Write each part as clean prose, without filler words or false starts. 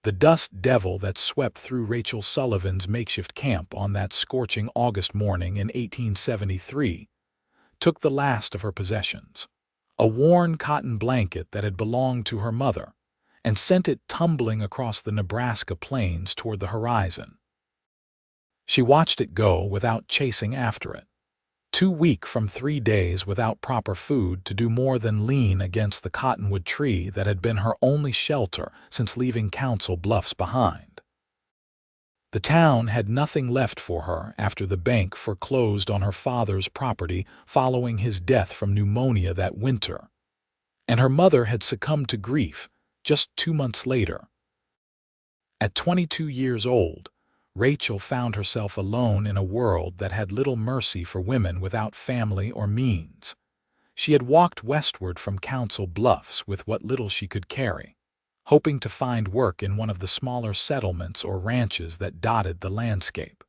The dust devil that swept through Rachel Sullivan's makeshift camp on that scorching August morning in 1873 took the last of her possessions, a worn cotton blanket that had belonged to her mother, and sent it tumbling across the Nebraska plains toward the horizon. She watched it go without chasing after it, too weak from 3 days without proper food to do more than lean against the cottonwood tree that had been her only shelter since leaving Council Bluffs behind. The town had nothing left for her after the bank foreclosed on her father's property following his death from pneumonia that winter, and her mother had succumbed to grief just 2 months later. At 22 years old, Rachel found herself alone in a world that had little mercy for women without family or means. She had walked westward from Council Bluffs with what little she could carry, hoping to find work in one of the smaller settlements or ranches that dotted the landscape.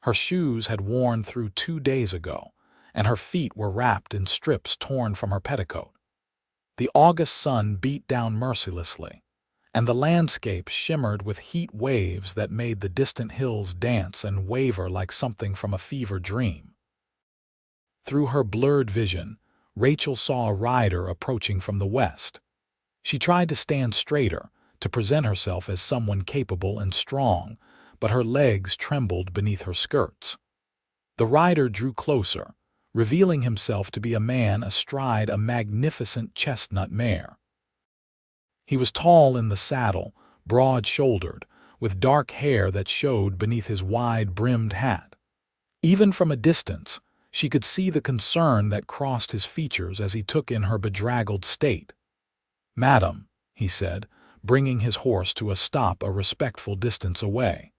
Her shoes had worn through 2 days ago, and her feet were wrapped in strips torn from her petticoat. The August sun beat down mercilessly, and the landscape shimmered with heat waves that made the distant hills dance and waver like something from a fever dream. Through her blurred vision, Rachel saw a rider approaching from the west. She tried to stand straighter, to present herself as someone capable and strong, but her legs trembled beneath her skirts. The rider drew closer, revealing himself to be a man astride a magnificent chestnut mare. He was tall in the saddle, broad-shouldered, with dark hair that showed beneath his wide-brimmed hat. Even from a distance, she could see the concern that crossed his features as he took in her bedraggled state. "Madam," he said, bringing his horse to a stop a respectful distance away.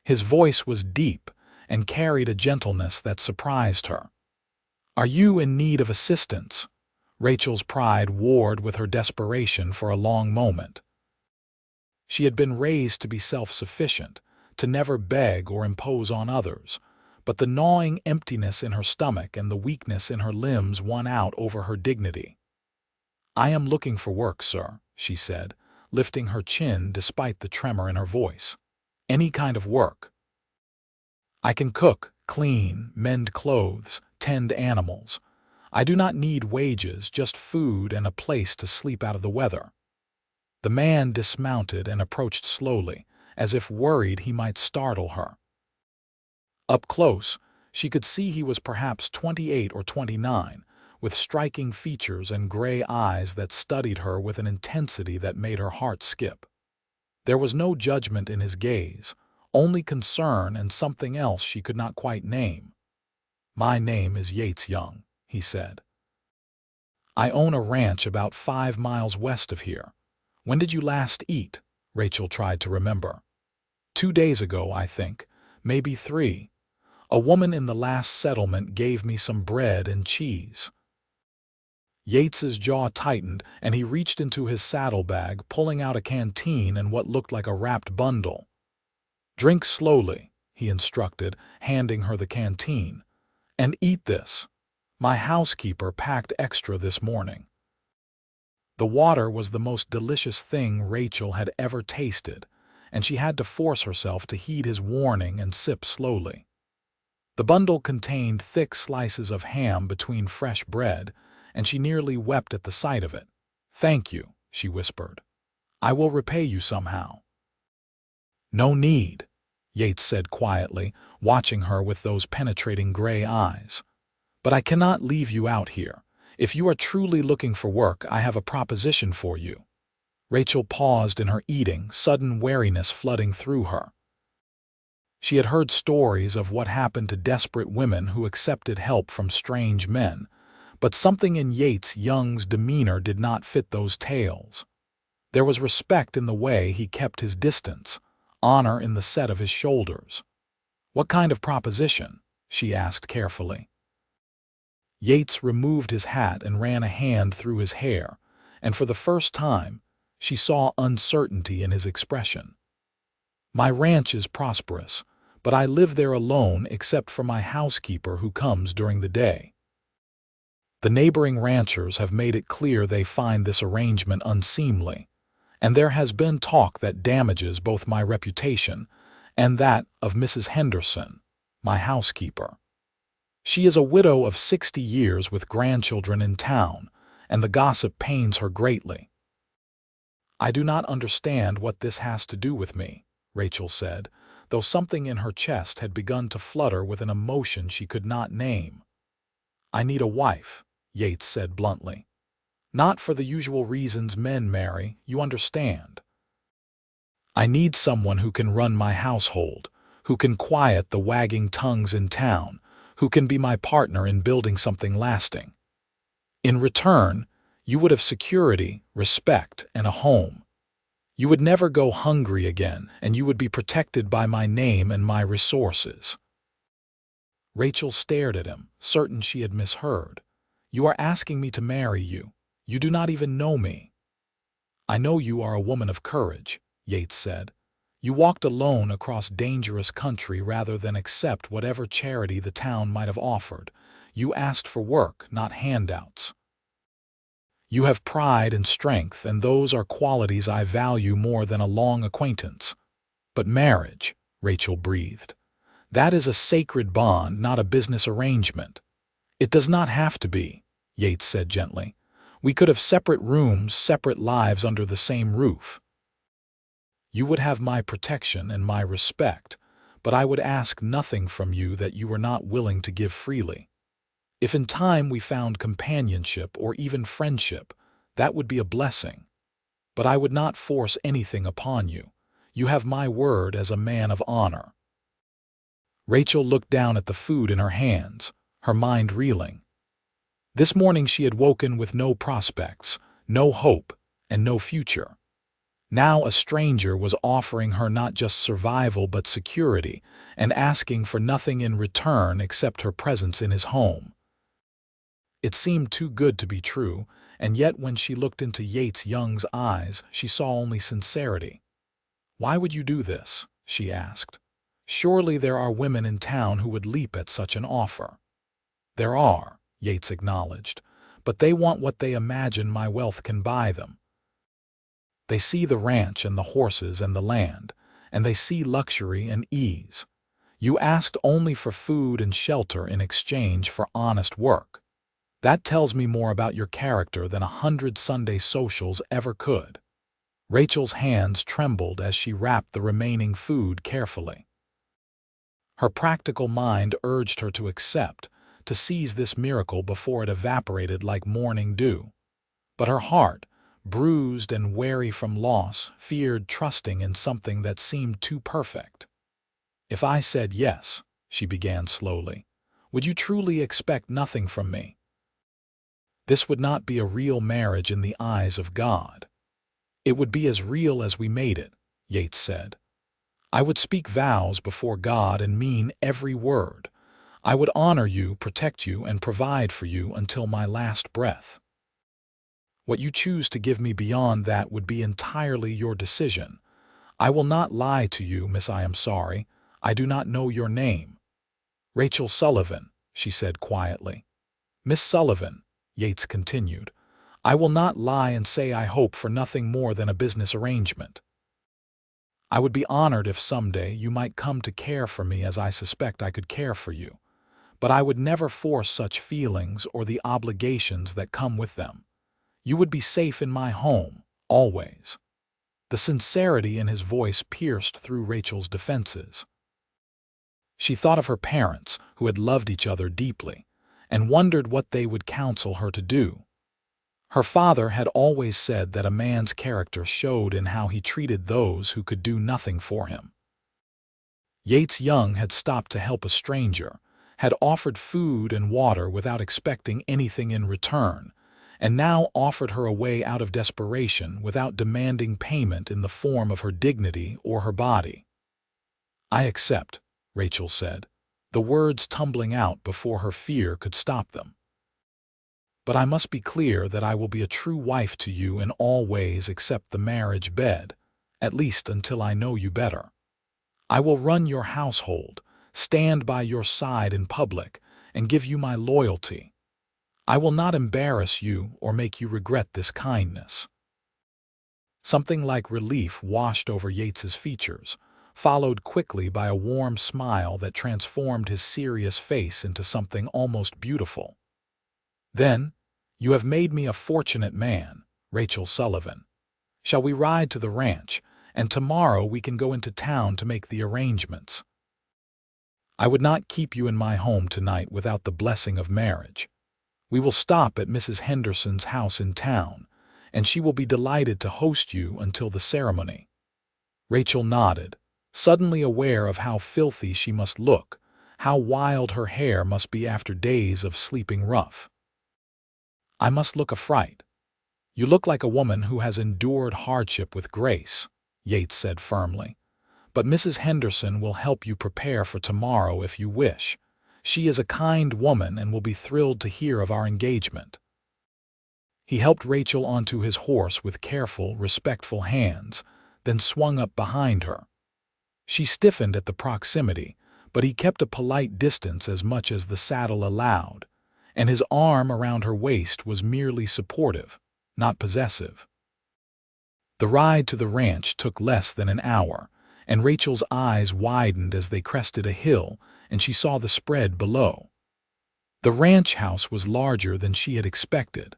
His voice was deep and carried a gentleness that surprised her. "Are you in need of assistance?" Rachel's pride warred with her desperation for a long moment. She had been raised to be self-sufficient, to never beg or impose on others, but the gnawing emptiness in her stomach and the weakness in her limbs won out over her dignity. "I am looking for work, sir," she said, lifting her chin despite the tremor in her voice. "Any kind of work. I can cook, clean, mend clothes, tend animals. I do not need wages, just food and a place to sleep out of the weather." The man dismounted and approached slowly, as if worried he might startle her. Up close, she could see he was perhaps 28 or 29, with striking features and gray eyes that studied her with an intensity that made her heart skip. There was no judgment in his gaze, only concern and something else she could not quite name. "My name is Yates Young," he said. "I own a ranch about 5 miles west of here. When did you last eat?" Rachel tried to remember. 2 days ago, I think, maybe 3. A woman in the last settlement gave me some bread and cheese." Yates's jaw tightened, and he reached into his saddlebag, pulling out a canteen and what looked like a wrapped bundle. "Drink slowly," he instructed, handing her the canteen. "And eat this. My housekeeper packed extra this morning." The water was the most delicious thing Rachel had ever tasted, and she had to force herself to heed his warning and sip slowly. The bundle contained thick slices of ham between fresh bread, and she nearly wept at the sight of it. "Thank you," she whispered. "I will repay you somehow." "No need," Yates said quietly, watching her with those penetrating gray eyes. "But I cannot leave you out here. If you are truly looking for work, I have a proposition for you." Rachel paused in her eating, sudden wariness flooding through her. She had heard stories of what happened to desperate women who accepted help from strange men, but something in Yates Young's demeanor did not fit those tales. There was respect in the way he kept his distance, honor in the set of his shoulders. "What kind of proposition?" she asked carefully. Yates removed his hat and ran a hand through his hair, and for the first time, she saw uncertainty in his expression. "My ranch is prosperous, but I live there alone except for my housekeeper who comes during the day. The neighboring ranchers have made it clear they find this arrangement unseemly, and there has been talk that damages both my reputation and that of Mrs. Henderson, my housekeeper. She is a widow of 60 years with grandchildren in town, and the gossip pains her greatly. I do not understand what this has to do with me, Rachel said, though something in her chest had begun to flutter with an emotion she could not name. I need a wife, Yates said bluntly. Not for the usual reasons men marry, you understand. I need someone who can run my household, who can quiet the wagging tongues in town, who can be my partner in building something lasting. In return, you would have security, respect, and a home. You would never go hungry again, and you would be protected by my name and my resources. Rachel stared at him, certain she had misheard. You are asking me to marry you. You do not even know me. I know you are a woman of courage, Yates said. You walked alone across dangerous country rather than accept whatever charity the town might have offered. You asked for work, not handouts. You have pride and strength, and those are qualities I value more than a long acquaintance. But marriage, Rachel breathed. That is a sacred bond, not a business arrangement. It does not have to be, Yates said gently. We could have separate rooms, separate lives under the same roof. You would have my protection and my respect, but I would ask nothing from you that you were not willing to give freely. If in time we found companionship or even friendship, that would be a blessing. But I would not force anything upon you. You have my word as a man of honor. Rachel looked down at the food in her hands, her mind reeling. This morning she had woken with no prospects, no hope, and no future. Now a stranger was offering her not just survival but security, and asking for nothing in return except her presence in his home. It seemed too good to be true, and yet when she looked into Yates Young's eyes, she saw only sincerity. Why would you do this? She asked. Surely there are women in town who would leap at such an offer. There are, Yates acknowledged, but they want what they imagine my wealth can buy them. They see the ranch and the horses and the land, and they see luxury and ease. You asked only for food and shelter in exchange for honest work. That tells me more about your character than 100 Sunday socials ever could. Rachel's hands trembled as she wrapped the remaining food carefully. Her practical mind urged her to accept, to seize this miracle before it evaporated like morning dew. But her heart, bruised and weary from loss, feared trusting in something that seemed too perfect. If I said yes, she began slowly, would you truly expect nothing from me? This would not be a real marriage in the eyes of God. It would be as real as we made it, Yates said. I would speak vows before God and mean every word. I would honor you, protect you, and provide for you until my last breath. What you choose to give me beyond that would be entirely your decision. I will not lie to you, Miss. I am sorry. I do not know your name. Rachel Sullivan, she said quietly. Miss Sullivan, Yates continued, I will not lie and say I hope for nothing more than a business arrangement. I would be honored if someday you might come to care for me as I suspect I could care for you, but I would never force such feelings or the obligations that come with them. You would be safe in my home, always. The sincerity in his voice pierced through Rachel's defenses. She thought of her parents, who had loved each other deeply, and wondered what they would counsel her to do. Her father had always said that a man's character showed in how he treated those who could do nothing for him. Yates Young had stopped to help a stranger, had offered food and water without expecting anything in return, and now offered her a way out of desperation without demanding payment in the form of her dignity or her body. I accept, Rachel said, the words tumbling out before her fear could stop them. But I must be clear that I will be a true wife to you in all ways except the marriage bed, at least until I know you better. I will run your household, stand by your side in public, and give you my loyalty. I will not embarrass you or make you regret this kindness. Something like relief washed over Yates's features, followed quickly by a warm smile that transformed his serious face into something almost beautiful. "Then, you have made me a fortunate man, Rachel Sullivan. Shall we ride to the ranch, and tomorrow we can go into town to make the arrangements? I would not keep you in my home tonight without the blessing of marriage. We will stop at Mrs. Henderson's house in town, and she will be delighted to host you until the ceremony." Rachel nodded, suddenly aware of how filthy she must look, how wild her hair must be after days of sleeping rough. "I must look a fright. You look like a woman who has endured hardship with grace," Yates said firmly. "But Mrs. Henderson will help you prepare for tomorrow if you wish. She is a kind woman and will be thrilled to hear of our engagement." He helped Rachel onto his horse with careful, respectful hands, then swung up behind her. She stiffened at the proximity, but he kept a polite distance as much as the saddle allowed, and his arm around her waist was merely supportive, not possessive. The ride to the ranch took less than an hour, and Rachel's eyes widened as they crested a hill and she saw the spread below. The ranch house was larger than she had expected,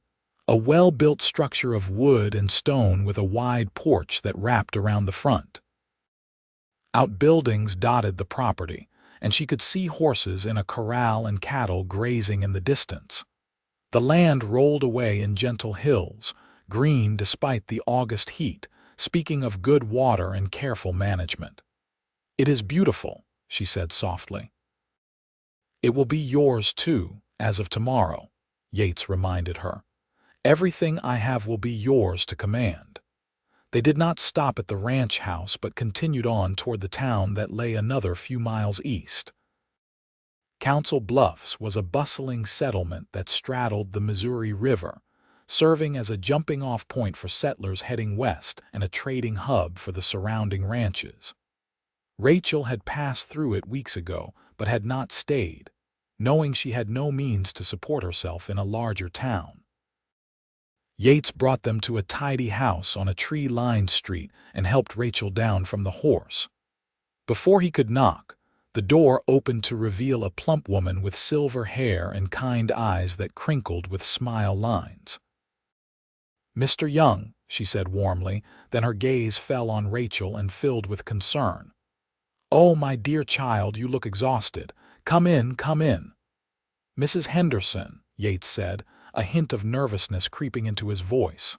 a well-built structure of wood and stone with a wide porch that wrapped around the front. Outbuildings dotted the property, and she could see horses in a corral and cattle grazing in the distance. The land rolled away in gentle hills, green despite the August heat, speaking of good water and careful management. "It is beautiful," she said softly. "It will be yours too, as of tomorrow," Yates reminded her. "Everything I have will be yours to command." They did not stop at the ranch house but continued on toward the town that lay another few miles east. Council Bluffs was a bustling settlement that straddled the Missouri River, serving as a jumping-off point for settlers heading west and a trading hub for the surrounding ranches. Rachel had passed through it weeks ago but had not stayed, knowing she had no means to support herself in a larger town. Yates brought them to a tidy house on a tree-lined street and helped Rachel down from the horse. Before he could knock, the door opened to reveal a plump woman with silver hair and kind eyes that crinkled with smile lines. "Mr. Young," she said warmly, then her gaze fell on Rachel and filled with concern. "Oh, my dear child, you look exhausted. Come in, come in." "Mrs. Henderson," Yates said, a hint of nervousness creeping into his voice.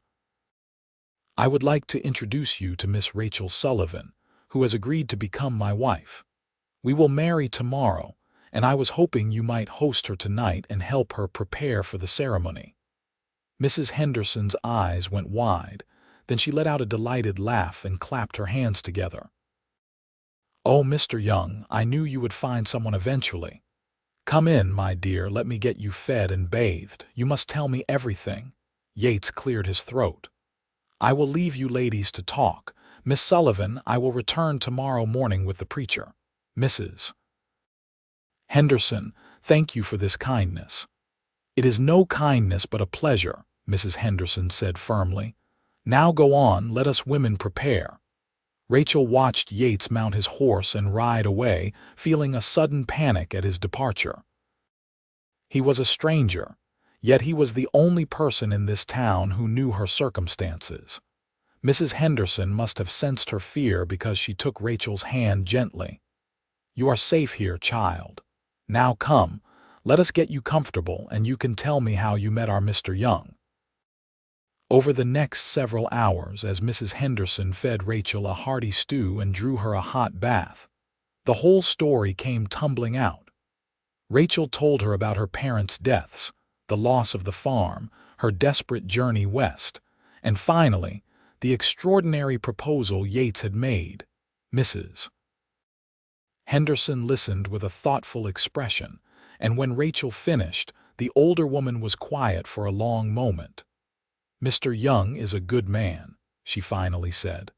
"I would like to introduce you to Miss Rachel Sullivan, who has agreed to become my wife. We will marry tomorrow, and I was hoping you might host her tonight and help her prepare for the ceremony." Mrs. Henderson's eyes went wide, then she let out a delighted laugh and clapped her hands together. "Oh, Mr. Young, I knew you would find someone eventually. Come in, my dear, let me get you fed and bathed. You must tell me everything." Yates cleared his throat. "I will leave you ladies to talk. Miss Sullivan, I will return tomorrow morning with the preacher. Mrs. Henderson, thank you for this kindness." "It is no kindness but a pleasure," Mrs. Henderson said firmly. "Now go on, let us women prepare." Rachel watched Yates mount his horse and ride away, feeling a sudden panic at his departure. He was a stranger, yet he was the only person in this town who knew her circumstances. Mrs. Henderson must have sensed her fear because she took Rachel's hand gently. "You are safe here, child. Now come, let us get you comfortable and you can tell me how you met our Mr. Young." Over the next several hours, as Mrs. Henderson fed Rachel a hearty stew and drew her a hot bath, the whole story came tumbling out. Rachel told her about her parents' deaths, the loss of the farm, her desperate journey west, and finally, the extraordinary proposal Yates had made. Mrs. Henderson listened with a thoughtful expression, and when Rachel finished, the older woman was quiet for a long moment. "Mr. Young is a good man," she finally said.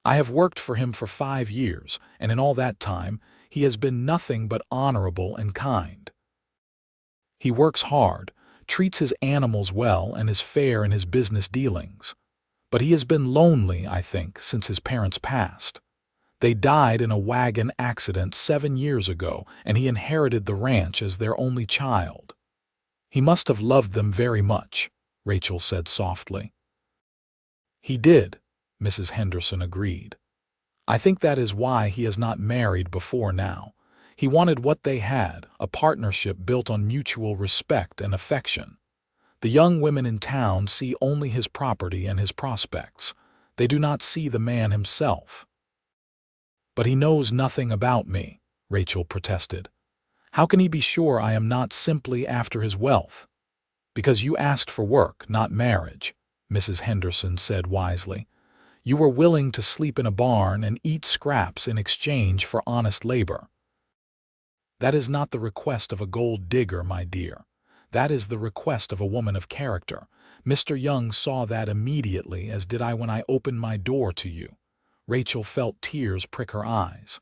"I have worked for him for 5 years, and in all that time, he has been nothing but honorable and kind. He works hard, treats his animals well, and is fair in his business dealings. But he has been lonely, I think, since his parents passed. They died in a wagon accident 7 years ago, and he inherited the ranch as their only child. He must have loved them very much, Rachel said softly. He did, Mrs. Henderson agreed. I think that is why he has not married before now. He wanted what they had, a partnership built on mutual respect and affection. The young women in town see only his property and his prospects. They do not see the man himself. But he knows nothing about me, Rachel protested. How can he be sure I am not simply after his wealth? Because you asked for work, not marriage, Mrs. Henderson said wisely. You were willing to sleep in a barn and eat scraps in exchange for honest labor. That is not the request of a gold digger, my dear. That is the request of a woman of character. Mr. Young saw that immediately, as did I when I opened my door to you. Rachel felt tears prick her eyes.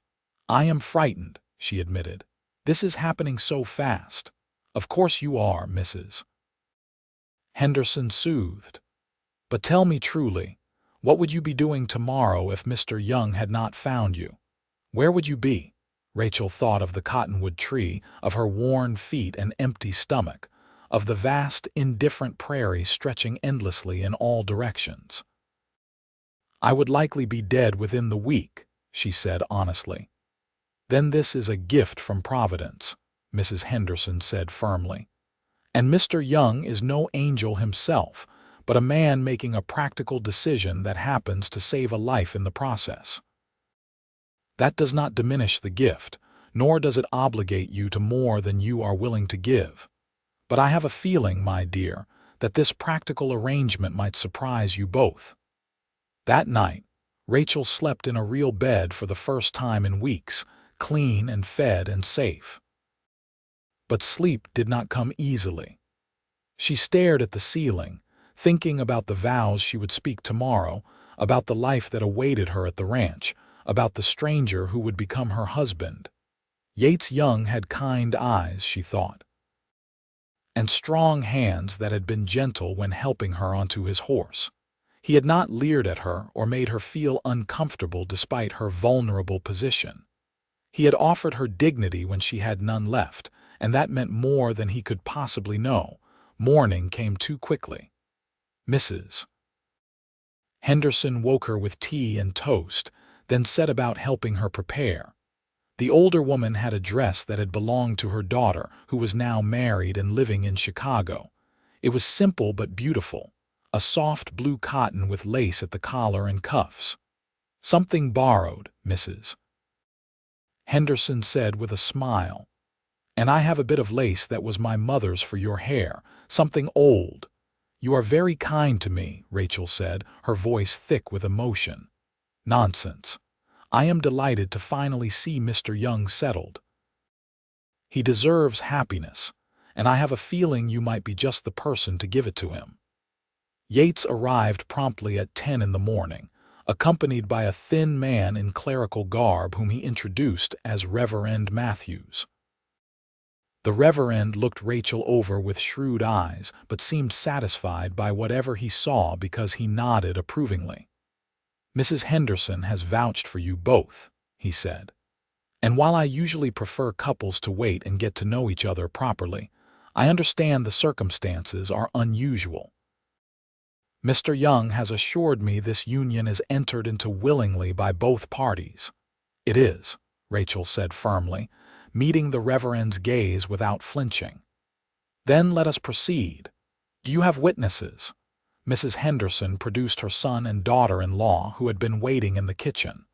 I am frightened, she admitted. This is happening so fast. Of course you are, Mrs. Henderson soothed. But tell me truly, what would you be doing tomorrow if Mr. Young had not found you? Where would you be? Rachel thought of the cottonwood tree, of her worn feet and empty stomach, of the vast, indifferent prairie stretching endlessly in all directions. I would likely be dead within the week, she said honestly. Then this is a gift from Providence, Mrs. Henderson said firmly. And Mr. Young is no angel himself, but a man making a practical decision that happens to save a life in the process. That does not diminish the gift, nor does it obligate you to more than you are willing to give. But I have a feeling, my dear, that this practical arrangement might surprise you both. That night, Rachel slept in a real bed for the first time in weeks, clean and fed and safe. But sleep did not come easily. She stared at the ceiling, thinking about the vows she would speak tomorrow, about the life that awaited her at the ranch, about the stranger who would become her husband. Yates Young had kind eyes, she thought, and strong hands that had been gentle when helping her onto his horse. He had not leered at her or made her feel uncomfortable despite her vulnerable position. He had offered her dignity when she had none left, and that meant more than he could possibly know. Morning came too quickly. Mrs. Henderson woke her with tea and toast, then set about helping her prepare. The older woman had a dress that had belonged to her daughter, who was now married and living in Chicago. It was simple but beautiful, a soft blue cotton with lace at the collar and cuffs. Something borrowed, Mrs. Henderson said with a smile. And I have a bit of lace that was my mother's for your hair, something old. You are very kind to me, Rachel said, her voice thick with emotion. Nonsense. I am delighted to finally see Mr. Young settled. He deserves happiness, and I have a feeling you might be just the person to give it to him. Yates arrived promptly at 10 in the morning, accompanied by a thin man in clerical garb whom he introduced as Reverend Matthews. The Reverend looked Rachel over with shrewd eyes, but seemed satisfied by whatever he saw because he nodded approvingly. Mrs. Henderson has vouched for you both, he said. And while I usually prefer couples to wait and get to know each other properly, I understand the circumstances are unusual. Mr. Young has assured me this union is entered into willingly by both parties. It is, Rachel said firmly, meeting the Reverend's gaze without flinching. Then let us proceed. Do you have witnesses? Mrs. Henderson produced her son and daughter-in-law who had been waiting in the kitchen.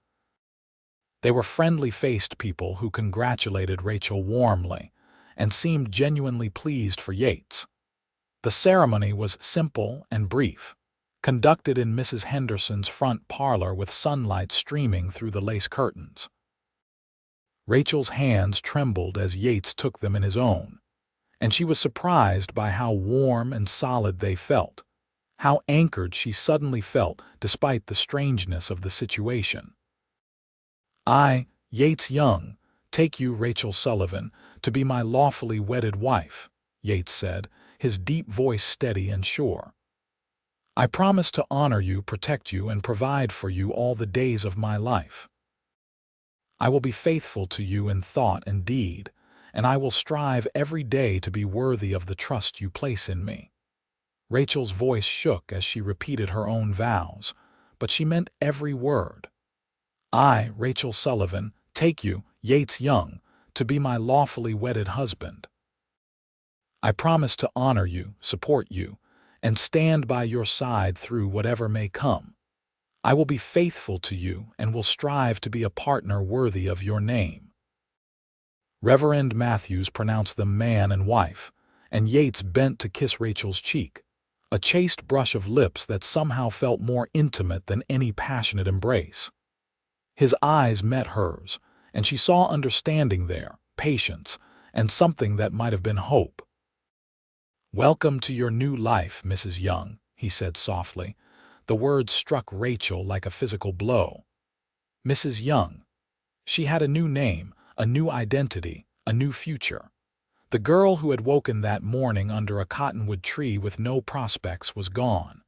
They were friendly-faced people who congratulated Rachel warmly and seemed genuinely pleased for Yates. The ceremony was simple and brief, conducted in Mrs. Henderson's front parlor with sunlight streaming through the lace curtains. Rachel's hands trembled as Yates took them in his own, and she was surprised by how warm and solid they felt, how anchored she suddenly felt despite the strangeness of the situation. I, Yates Young, take you, Rachel Sullivan, to be my lawfully wedded wife, Yates said, his deep voice steady and sure. I promise to honor you, protect you, and provide for you all the days of my life. I will be faithful to you in thought and deed, and I will strive every day to be worthy of the trust you place in me." Rachel's voice shook as she repeated her own vows, but she meant every word. "I, Rachel Sullivan, take you, Yates Young, to be my lawfully wedded husband. I promise to honor you, support you, and stand by your side through whatever may come. I will be faithful to you and will strive to be a partner worthy of your name." Reverend Matthews pronounced them man and wife, and Yates bent to kiss Rachel's cheek, a chaste brush of lips that somehow felt more intimate than any passionate embrace. His eyes met hers, and she saw understanding there, patience, and something that might have been hope. "Welcome to your new life, Mrs. Young," he said softly. The words struck Rachel like a physical blow. Mrs. Young. She had a new name, a new identity, a new future. The girl who had woken that morning under a cottonwood tree with no prospects was gone.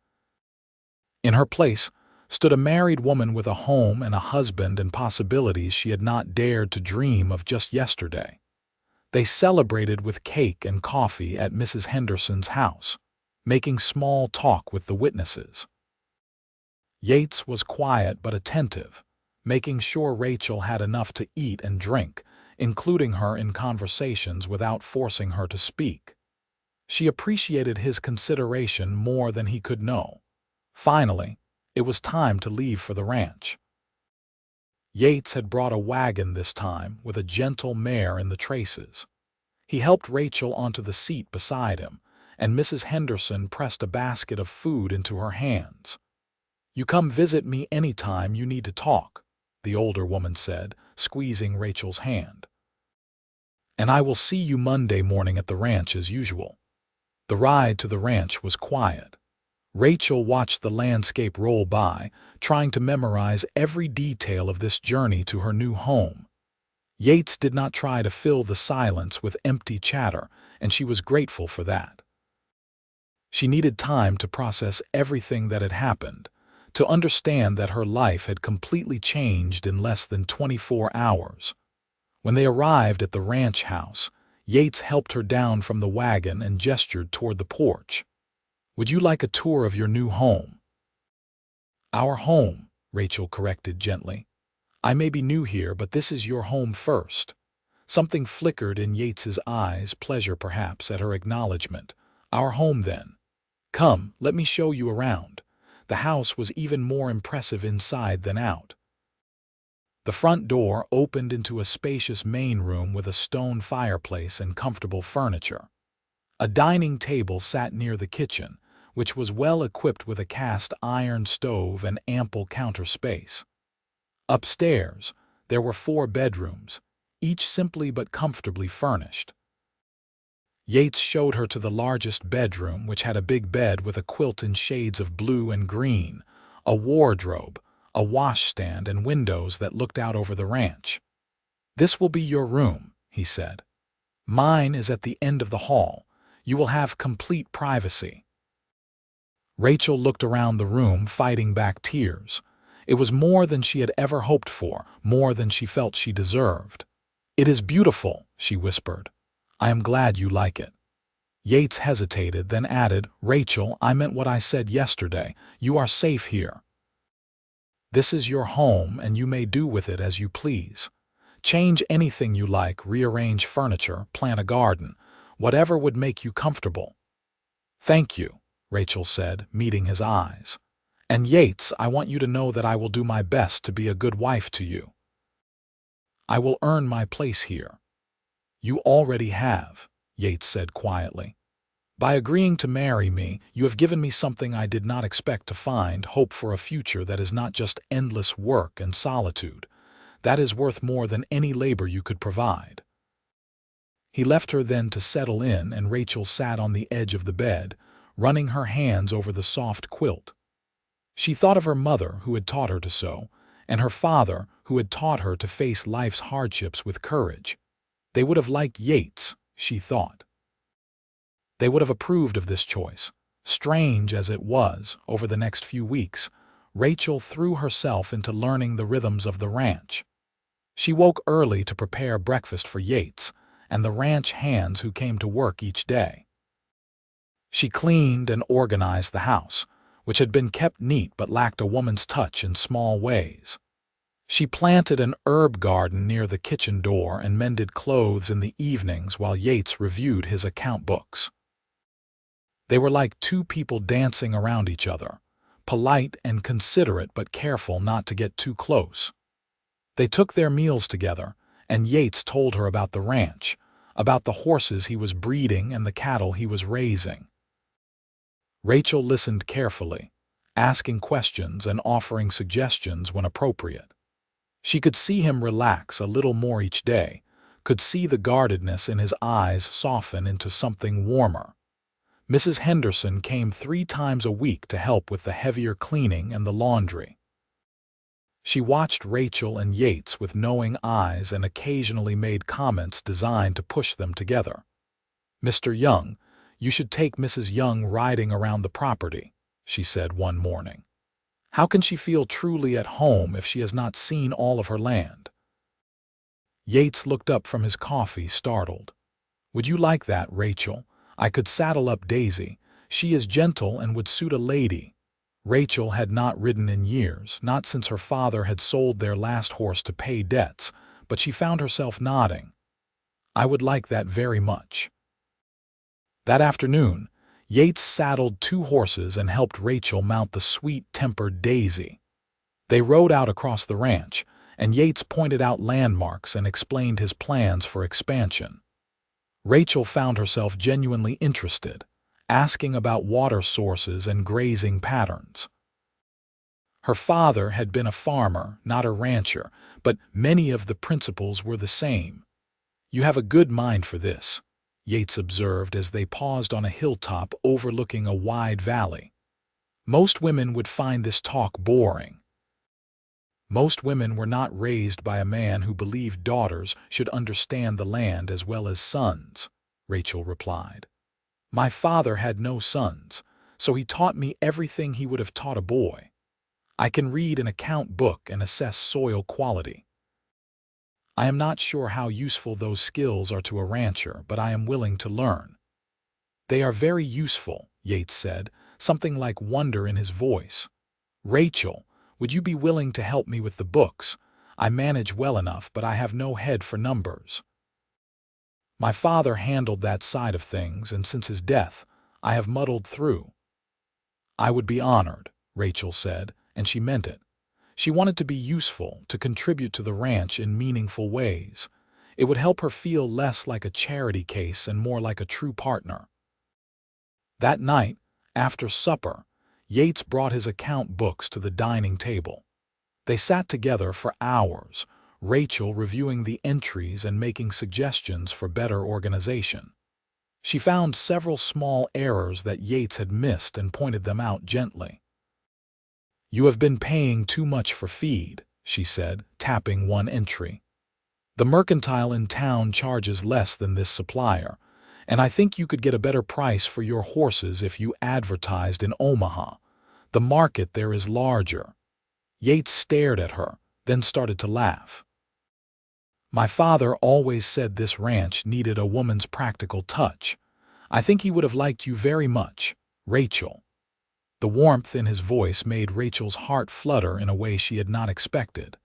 In her place stood a married woman with a home and a husband and possibilities she had not dared to dream of just yesterday. They celebrated with cake and coffee at Mrs. Henderson's house, making small talk with the witnesses. Yates was quiet but attentive, making sure Rachel had enough to eat and drink, including her in conversations without forcing her to speak. She appreciated his consideration more than he could know. Finally, it was time to leave for the ranch. Yates had brought a wagon this time with a gentle mare in the traces. He helped Rachel onto the seat beside him, and Mrs. Henderson pressed a basket of food into her hands. "You come visit me any time you need to talk," the older woman said, squeezing Rachel's hand. "And I will see you Monday morning at the ranch as usual." The ride to the ranch was quiet. Rachel watched the landscape roll by, trying to memorize every detail of this journey to her new home. Yates did not try to fill the silence with empty chatter, and she was grateful for that. She needed time to process everything that had happened, to understand that her life had completely changed in less than 24 hours. When they arrived at the ranch house, Yates helped her down from the wagon and gestured toward the porch. "Would you like a tour of your new home?" "Our home," Rachel corrected gently. "I may be new here, but this is your home first." Something flickered in Yates's eyes, pleasure perhaps at her acknowledgement. "Our home, then. Come, let me show you around." The house was even more impressive inside than out. The front door opened into a spacious main room with a stone fireplace and comfortable furniture. A dining table sat near the kitchen, which was well equipped with a cast iron stove and ample counter space. Upstairs, there were 4 bedrooms, each simply but comfortably furnished. Yates showed her to the largest bedroom, which had a big bed with a quilt in shades of blue and green, a wardrobe, a washstand, and windows that looked out over the ranch. "This will be your room," he said. "Mine is at the end of the hall. You will have complete privacy." Rachel looked around the room, fighting back tears. It was more than she had ever hoped for, more than she felt she deserved. "It is beautiful," she whispered. "I am glad you like it." Yates hesitated, then added, "Rachel, I meant what I said yesterday. You are safe here. This is your home, and you may do with it as you please. Change anything you like, rearrange furniture, plant a garden, whatever would make you comfortable." "Thank you," Rachel said, meeting his eyes. "And Yates, I want you to know that I will do my best to be a good wife to you. I will earn my place here." "You already have," Yates said quietly. "By agreeing to marry me, you have given me something I did not expect to find, hope for a future that is not just endless work and solitude. That is worth more than any labor you could provide." He left her then to settle in, and Rachel sat on the edge of the bed, running her hands over the soft quilt. She thought of her mother, who had taught her to sew, and her father, who had taught her to face life's hardships with courage. They would have liked Yates, she thought. They would have approved of this choice, Strange as it was, over the next few weeks, Rachel threw herself into learning the rhythms of the ranch. She woke early to prepare breakfast for Yates and the ranch hands who came to work each day. She cleaned and organized the house, which had been kept neat but lacked a woman's touch in small ways. She planted an herb garden near the kitchen door and mended clothes in the evenings while Yates reviewed his account books. They were like two people dancing around each other, polite and considerate but careful not to get too close. They took their meals together, and Yates told her about the ranch, about the horses he was breeding and the cattle he was raising. Rachel listened carefully, asking questions and offering suggestions when appropriate. She could see him relax a little more each day, could see the guardedness in his eyes soften into something warmer. Mrs. Henderson came 3 times a week to help with the heavier cleaning and the laundry. She watched Rachel and Yates with knowing eyes and occasionally made comments designed to push them together. "Mr. Young, you should take Mrs. Young riding around the property," she said one morning. "How can she feel truly at home if she has not seen all of her land?" Yates looked up from his coffee, startled. "Would you like that, Rachel? I could saddle up Daisy. She is gentle and would suit a lady." Rachel had not ridden in years, not since her father had sold their last horse to pay debts, but she found herself nodding. "I would like that very much." That afternoon, Yates saddled 2 horses and helped Rachel mount the sweet-tempered Daisy. They rode out across the ranch, and Yates pointed out landmarks and explained his plans for expansion. Rachel found herself genuinely interested, asking about water sources and grazing patterns. Her father had been a farmer, not a rancher, but many of the principles were the same. "You have a good mind for this," Yates observed as they paused on a hilltop overlooking a wide valley. "Most women would find this talk boring." "Most women were not raised by a man who believed daughters should understand the land as well as sons," Rachel replied. "My father had no sons, so he taught me everything he would have taught a boy. I can read an account book and assess soil quality. I am not sure how useful those skills are to a rancher, but I am willing to learn." "They are very useful," Yates said, something like wonder in his voice. "Rachel, would you be willing to help me with the books? I manage well enough, but I have no head for numbers. My father handled that side of things, and since his death, I have muddled through." "I would be honored," Rachel said, and she meant it. She wanted to be useful, to contribute to the ranch in meaningful ways. It would help her feel less like a charity case and more like a true partner. That night, after supper, Yates brought his account books to the dining table. They sat together for hours, Rachel reviewing the entries and making suggestions for better organization. She found several small errors that Yates had missed and pointed them out gently. "You have been paying too much for feed," she said, tapping one entry. "The mercantile in town charges less than this supplier, and I think you could get a better price for your horses if you advertised in Omaha. The market there is larger." Yates stared at her, then started to laugh. "My father always said this ranch needed a woman's practical touch. I think he would have liked you very much, Rachel." The warmth in his voice made Rachel's heart flutter in a way she had not expected.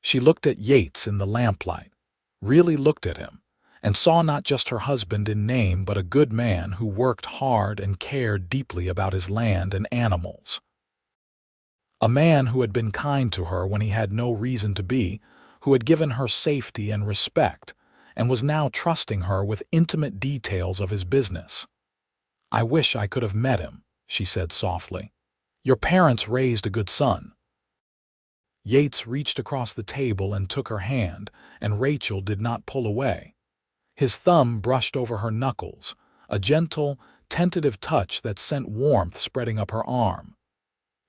She looked at Yates in the lamplight, really looked at him, and saw not just her husband in name but a good man who worked hard and cared deeply about his land and animals. A man who had been kind to her when he had no reason to be, who had given her safety and respect, and was now trusting her with intimate details of his business. "I wish I could have met him," she said softly. "Your parents raised a good son." Yates reached across the table and took her hand, and Rachel did not pull away. His thumb brushed over her knuckles, a gentle, tentative touch that sent warmth spreading up her arm.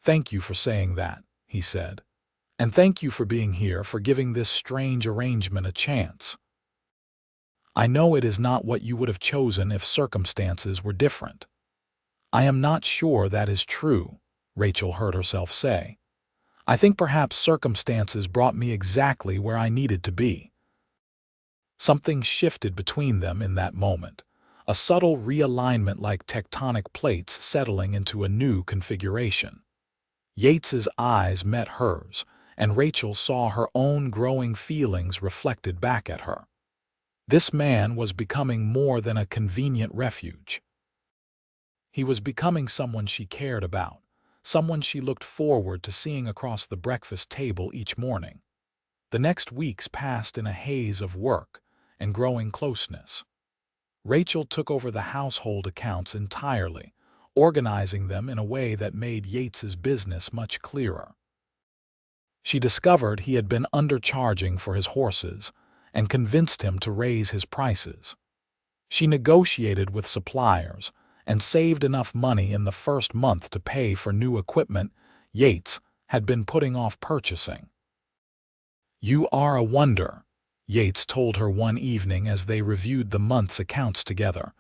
"Thank you for saying that," he said. "And thank you for being here, for giving this strange arrangement a chance. I know it is not what you would have chosen if circumstances were different." "I am not sure that is true," Rachel heard herself say. "I think perhaps circumstances brought me exactly where I needed to be." Something shifted between them in that moment, a subtle realignment like tectonic plates settling into a new configuration. Yates's eyes met hers, and Rachel saw her own growing feelings reflected back at her. This man was becoming more than a convenient refuge. He was becoming someone she cared about, someone she looked forward to seeing across the breakfast table each morning. The next weeks passed in a haze of work and growing closeness. Rachel took over the household accounts entirely, organizing them in a way that made Yates's business much clearer. She discovered he had been undercharging for his horses and convinced him to raise his prices. She negotiated with suppliers and saved enough money in the first month to pay for new equipment Yates had been putting off purchasing. "You are a wonder," Yates told her one evening as they reviewed the month's accounts together.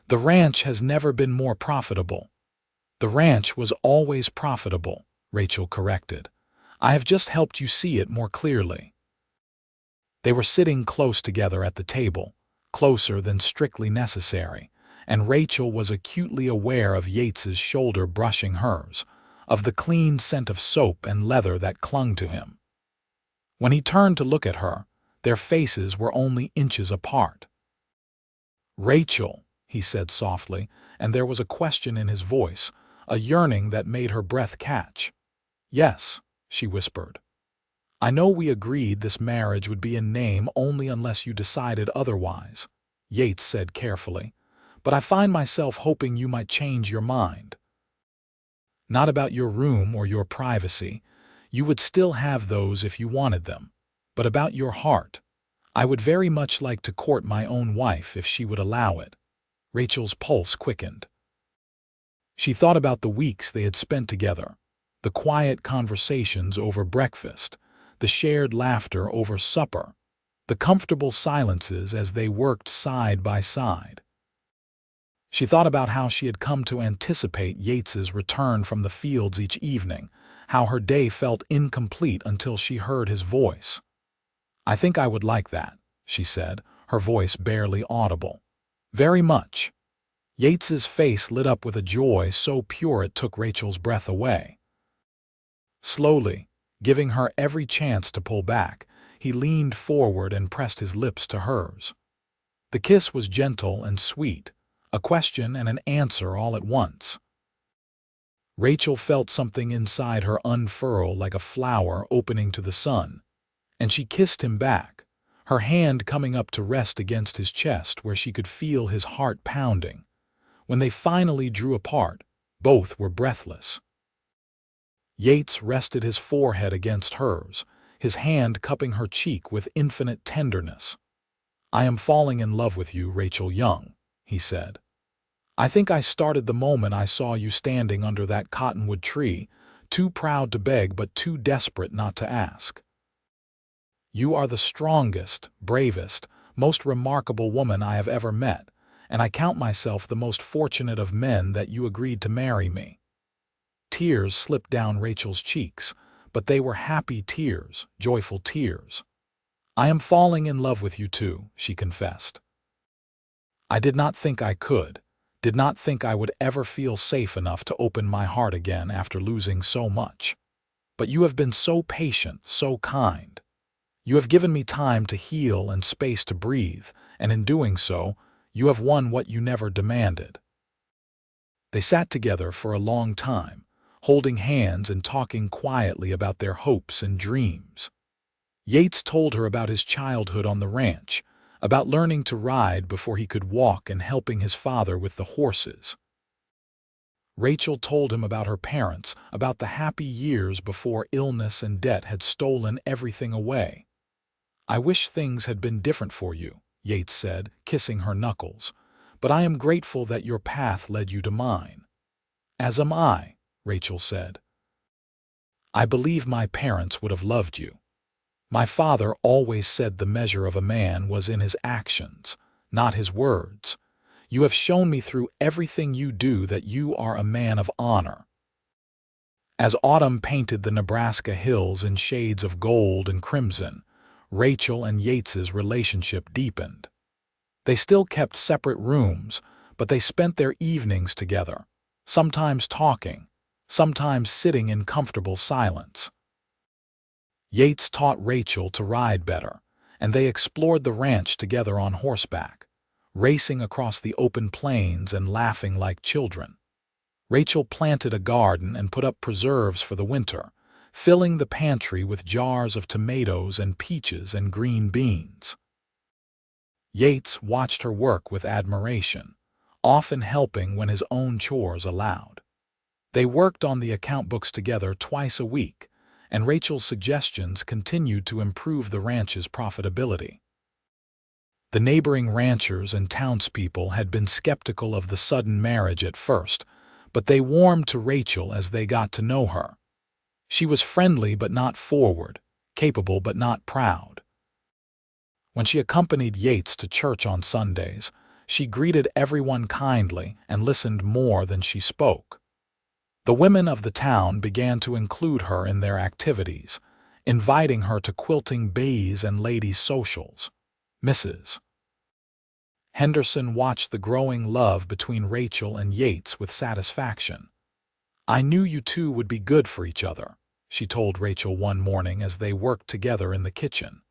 "The ranch has never been more profitable." "The ranch was always profitable," Rachel corrected. "I have just helped you see it more clearly." They were sitting close together at the table, closer than strictly necessary, and Rachel was acutely aware of Yates's shoulder brushing hers, of the clean scent of soap and leather that clung to him. When he turned to look at her, their faces were only inches apart. "Rachel," he said softly, and there was a question in his voice, a yearning that made her breath catch. "Yes," she whispered. "I know we agreed this marriage would be in name only unless you decided otherwise," Yates said carefully, "but I find myself hoping you might change your mind. Not about your room or your privacy. You would still have those if you wanted them. But about your heart. I would very much like to court my own wife if she would allow it." Rachel's pulse quickened. She thought about the weeks they had spent together, the quiet conversations over breakfast, the shared laughter over supper, the comfortable silences as they worked side by side. She thought about how she had come to anticipate Yates's return from the fields each evening, how her day felt incomplete until she heard his voice. "I think I would like that," she said, her voice barely audible. "Very much." Yates's face lit up with a joy so pure it took Rachel's breath away. Slowly, giving her every chance to pull back, he leaned forward and pressed his lips to hers. The kiss was gentle and sweet, a question and an answer all at once. Rachel felt something inside her unfurl like a flower opening to the sun, and she kissed him back, her hand coming up to rest against his chest where she could feel his heart pounding. When they finally drew apart, both were breathless. Yates rested his forehead against hers, his hand cupping her cheek with infinite tenderness. "I am falling in love with you, Rachel Young," he said. "I think I started the moment I saw you standing under that cottonwood tree, too proud to beg but too desperate not to ask. You are the strongest, bravest, most remarkable woman I have ever met, and I count myself the most fortunate of men that you agreed to marry me." Tears slipped down Rachel's cheeks, but they were happy tears, joyful tears. "I am falling in love with you too," she confessed. "I did not think I could, did not think I would ever feel safe enough to open my heart again after losing so much. But you have been so patient, so kind. You have given me time to heal and space to breathe, and in doing so, you have won what you never demanded." They sat together for a long time, holding hands and talking quietly about their hopes and dreams. Yates told her about his childhood on the ranch, about learning to ride before he could walk and helping his father with the horses. Rachel told him about her parents, about the happy years before illness and debt had stolen everything away. "I wish things had been different for you," Yates said, kissing her knuckles, "but I am grateful that your path led you to mine." "As am I," Rachel said. "I believe my parents would have loved you. My father always said the measure of a man was in his actions, not his words. You have shown me through everything you do that you are a man of honor." As autumn painted the Nebraska hills in shades of gold and crimson, Rachel and Yates's relationship deepened. They still kept separate rooms, but they spent their evenings together, sometimes talking, sometimes sitting in comfortable silence. Yates taught Rachel to ride better, and they explored the ranch together on horseback, racing across the open plains and laughing like children. Rachel planted a garden and put up preserves for the winter, filling the pantry with jars of tomatoes and peaches and green beans. Yates watched her work with admiration, often helping when his own chores allowed. They worked on the account books together twice a week, and Rachel's suggestions continued to improve the ranch's profitability. The neighboring ranchers and townspeople had been skeptical of the sudden marriage at first, but they warmed to Rachel as they got to know her. She was friendly but not forward, capable but not proud. When she accompanied Yates to church on Sundays, she greeted everyone kindly and listened more than she spoke. The women of the town began to include her in their activities, inviting her to quilting bees and ladies' socials. Mrs. Henderson watched the growing love between Rachel and Yates with satisfaction. "I knew you two would be good for each other," she told Rachel one morning as they worked together in the kitchen.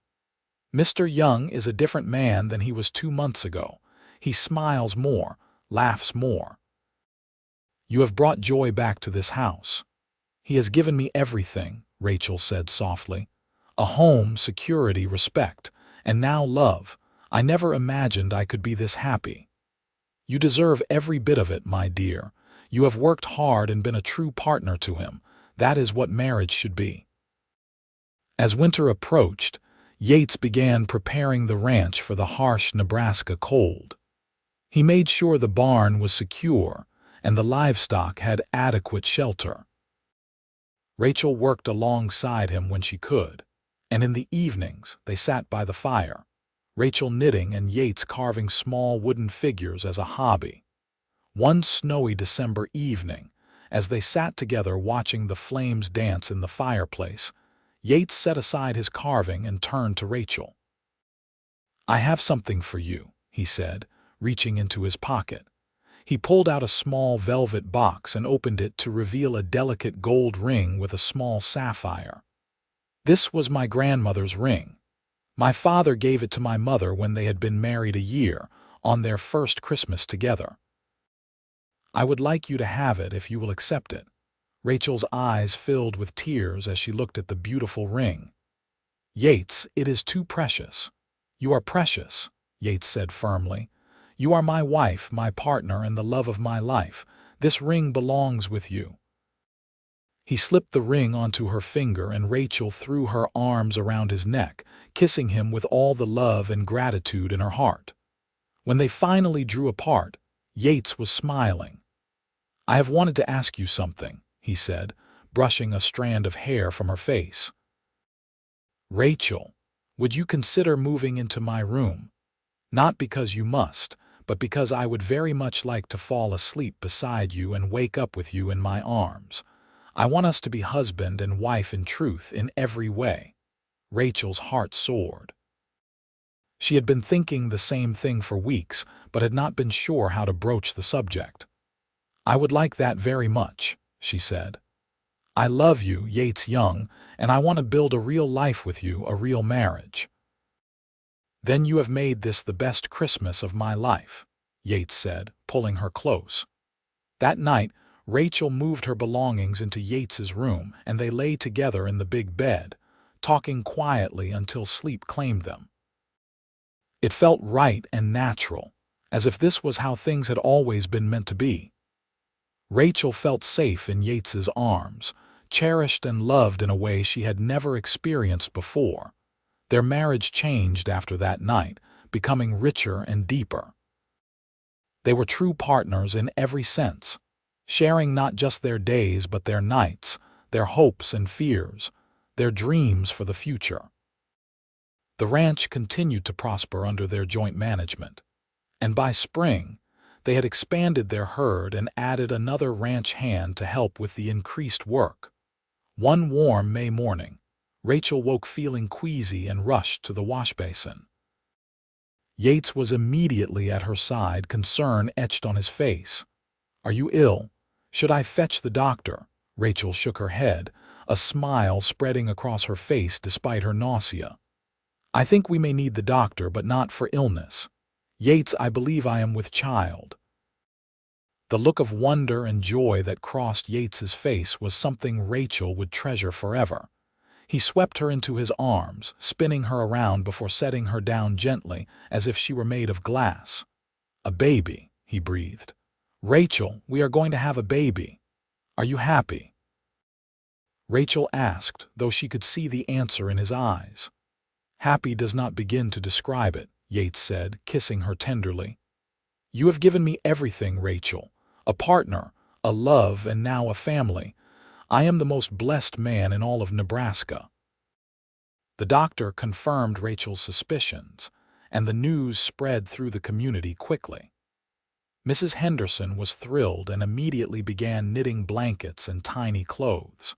"Mr. Young is a different man than he was 2 months ago. He smiles more, laughs more. You have brought joy back to this house." "He has given me everything," Rachel said softly. "A home, security, respect, and now love. I never imagined I could be this happy." "You deserve every bit of it, my dear. You have worked hard and been a true partner to him. That is what marriage should be." As winter approached, Yates began preparing the ranch for the harsh Nebraska cold. He made sure the barn was secure and the livestock had adequate shelter. Rachel worked alongside him when she could, and in the evenings they sat by the fire, Rachel knitting and Yates carving small wooden figures as a hobby. One snowy December evening, as they sat together watching the flames dance in the fireplace, Yates set aside his carving and turned to Rachel. "I have something for you," he said, reaching into his pocket. He pulled out a small velvet box and opened it to reveal a delicate gold ring with a small sapphire. "This was my grandmother's ring. My father gave it to my mother when they had been married a year, on their first Christmas together. I would like you to have it if you will accept it." Rachel's eyes filled with tears as she looked at the beautiful ring. "Yates, it is too precious." "You are precious," Yates said firmly. "You are my wife, my partner, and the love of my life. This ring belongs with you." He slipped the ring onto her finger, and Rachel threw her arms around his neck, kissing him with all the love and gratitude in her heart. When they finally drew apart, Yates was smiling. "I have wanted to ask you something," he said, brushing a strand of hair from her face. "Rachel, would you consider moving into my room? Not because you must, but because I would very much like to fall asleep beside you and wake up with you in my arms. I want us to be husband and wife in truth in every way." Rachel's heart soared. She had been thinking the same thing for weeks, but had not been sure how to broach the subject. "I would like that very much," she said. "I love you, Yates Young, and I want to build a real life with you, a real marriage." "Then you have made this the best Christmas of my life," Yates said, pulling her close. That night, Rachel moved her belongings into Yates's room, and they lay together in the big bed, talking quietly until sleep claimed them. It felt right and natural, as if this was how things had always been meant to be. Rachel felt safe in Yates's arms, cherished and loved in a way she had never experienced before. Their marriage changed after that night, becoming richer and deeper. They were true partners in every sense, sharing not just their days but their nights, their hopes and fears, their dreams for the future. The ranch continued to prosper under their joint management, and by spring, They had expanded their herd and added another ranch hand to help with the increased work. One warm May morning, Rachel woke feeling queasy and rushed to the wash basin. Yates was immediately at her side, concern etched on his face. "Are you ill? Should I fetch the doctor?" Rachel shook her head, a smile spreading across her face despite her nausea. "I think we may need the doctor, but not for illness. Yates, I believe I am with child." The look of wonder and joy that crossed Yates's face was something Rachel would treasure forever. He swept her into his arms, spinning her around before setting her down gently, as if she were made of glass. "A baby," he breathed. "Rachel, we are going to have a baby. Are you happy?" Rachel asked, though she could see the answer in his eyes. "Happy does not begin to describe it," Yates said, kissing her tenderly. "You have given me everything, Rachel. A partner, a love, and now a family. I am the most blessed man in all of Nebraska." The doctor confirmed Rachel's suspicions, and the news spread through the community quickly. Mrs. Henderson was thrilled and immediately began knitting blankets and tiny clothes.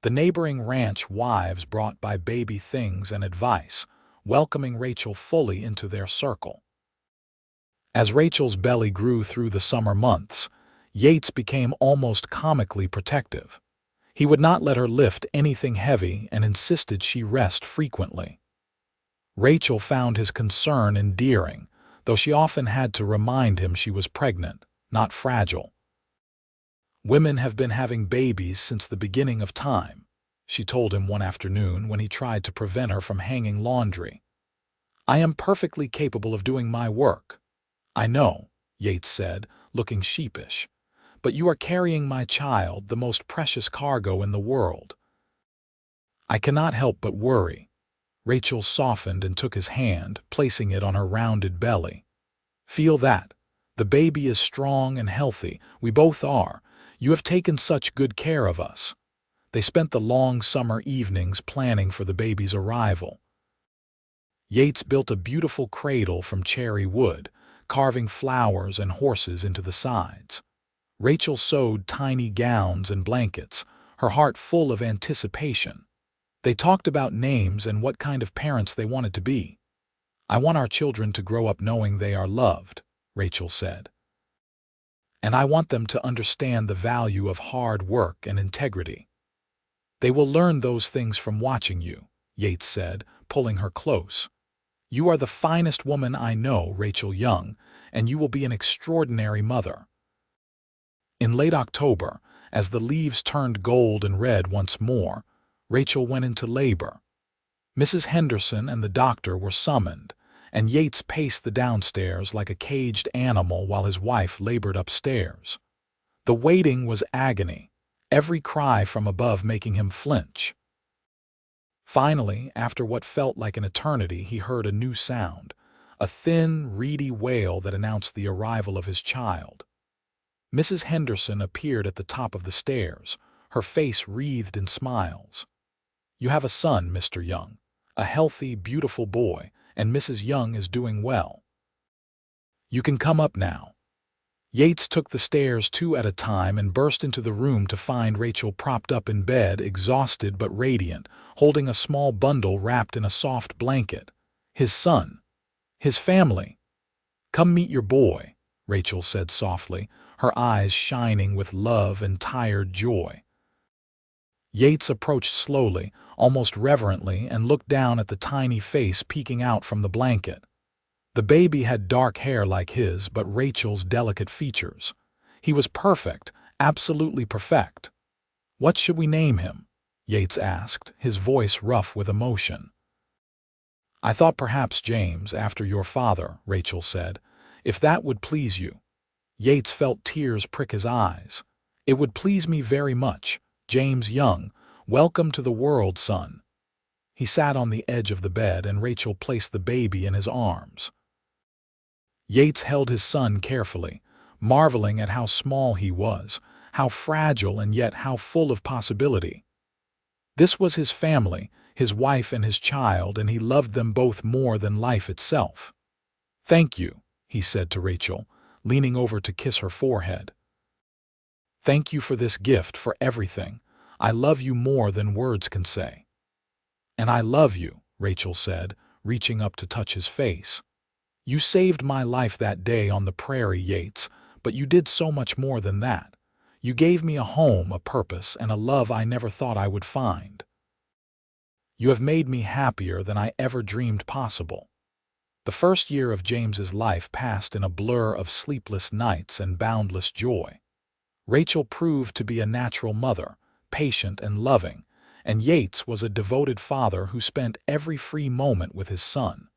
The neighboring ranch wives brought by baby things and advice, welcoming Rachel fully into their circle. As Rachel's belly grew through the summer months, Yates became almost comically protective. He would not let her lift anything heavy and insisted she rest frequently. Rachel found his concern endearing, though she often had to remind him she was pregnant, not fragile. "Women have been having babies since the beginning of time," she told him one afternoon when he tried to prevent her from hanging laundry. "I am perfectly capable of doing my work." "I know," Yates said, looking sheepish, "but you are carrying my child, the most precious cargo in the world." "I cannot help but worry." Rachel softened and took his hand, placing it on her rounded belly. "Feel that. The baby is strong and healthy. We both are. You have taken such good care of us." They spent the long summer evenings planning for the baby's arrival. Yates built a beautiful cradle from cherry wood, carving flowers and horses into the sides. Rachel sewed tiny gowns and blankets, her heart full of anticipation. They talked about names and what kind of parents they wanted to be. "I want our children to grow up knowing they are loved," Rachel said. "And I want them to understand the value of hard work and integrity." "They will learn those things from watching you," Yates said, pulling her close. "You are the finest woman I know, Rachel Young, and you will be an extraordinary mother." In late October, as the leaves turned gold and red once more, Rachel went into labor. Mrs. Henderson and the doctor were summoned, and Yates paced the downstairs like a caged animal while his wife labored upstairs. The waiting was agony, every cry from above making him flinch. Finally, after what felt like an eternity, he heard a new sound, a thin, reedy wail that announced the arrival of his child. Mrs. Henderson appeared at the top of the stairs, her face wreathed in smiles. "You have a son, Mr. Young, a healthy, beautiful boy, and Mrs. Young is doing well. You can come up now." Yates took the stairs two at a time and burst into the room to find Rachel propped up in bed, exhausted but radiant, holding a small bundle wrapped in a soft blanket. "His son. His family. Come meet your boy," Rachel said softly, her eyes shining with love and tired joy. Yates approached slowly, almost reverently, and looked down at the tiny face peeking out from the blanket. The baby had dark hair like his, but Rachel's delicate features. He was perfect, absolutely perfect. "What should we name him?" Yates asked, his voice rough with emotion. "I thought perhaps James, after your father," Rachel said, "if that would please you." Yates felt tears prick his eyes. "It would please me very much. James Young, welcome to the world, son." He sat on the edge of the bed, and Rachel placed the baby in his arms. Yates held his son carefully, marveling at how small he was, how fragile and yet how full of possibility. This was his family, his wife and his child, and he loved them both more than life itself. "Thank you," he said to Rachel, leaning over to kiss her forehead. "Thank you for this gift, for everything. I love you more than words can say." "And I love you," Rachel said, reaching up to touch his face. "You saved my life that day on the prairie, Yates, but you did so much more than that. You gave me a home, a purpose, and a love I never thought I would find. You have made me happier than I ever dreamed possible." The first year of James's life passed in a blur of sleepless nights and boundless joy. Rachel proved to be a natural mother, patient and loving, and Yates was a devoted father who spent every free moment with his son.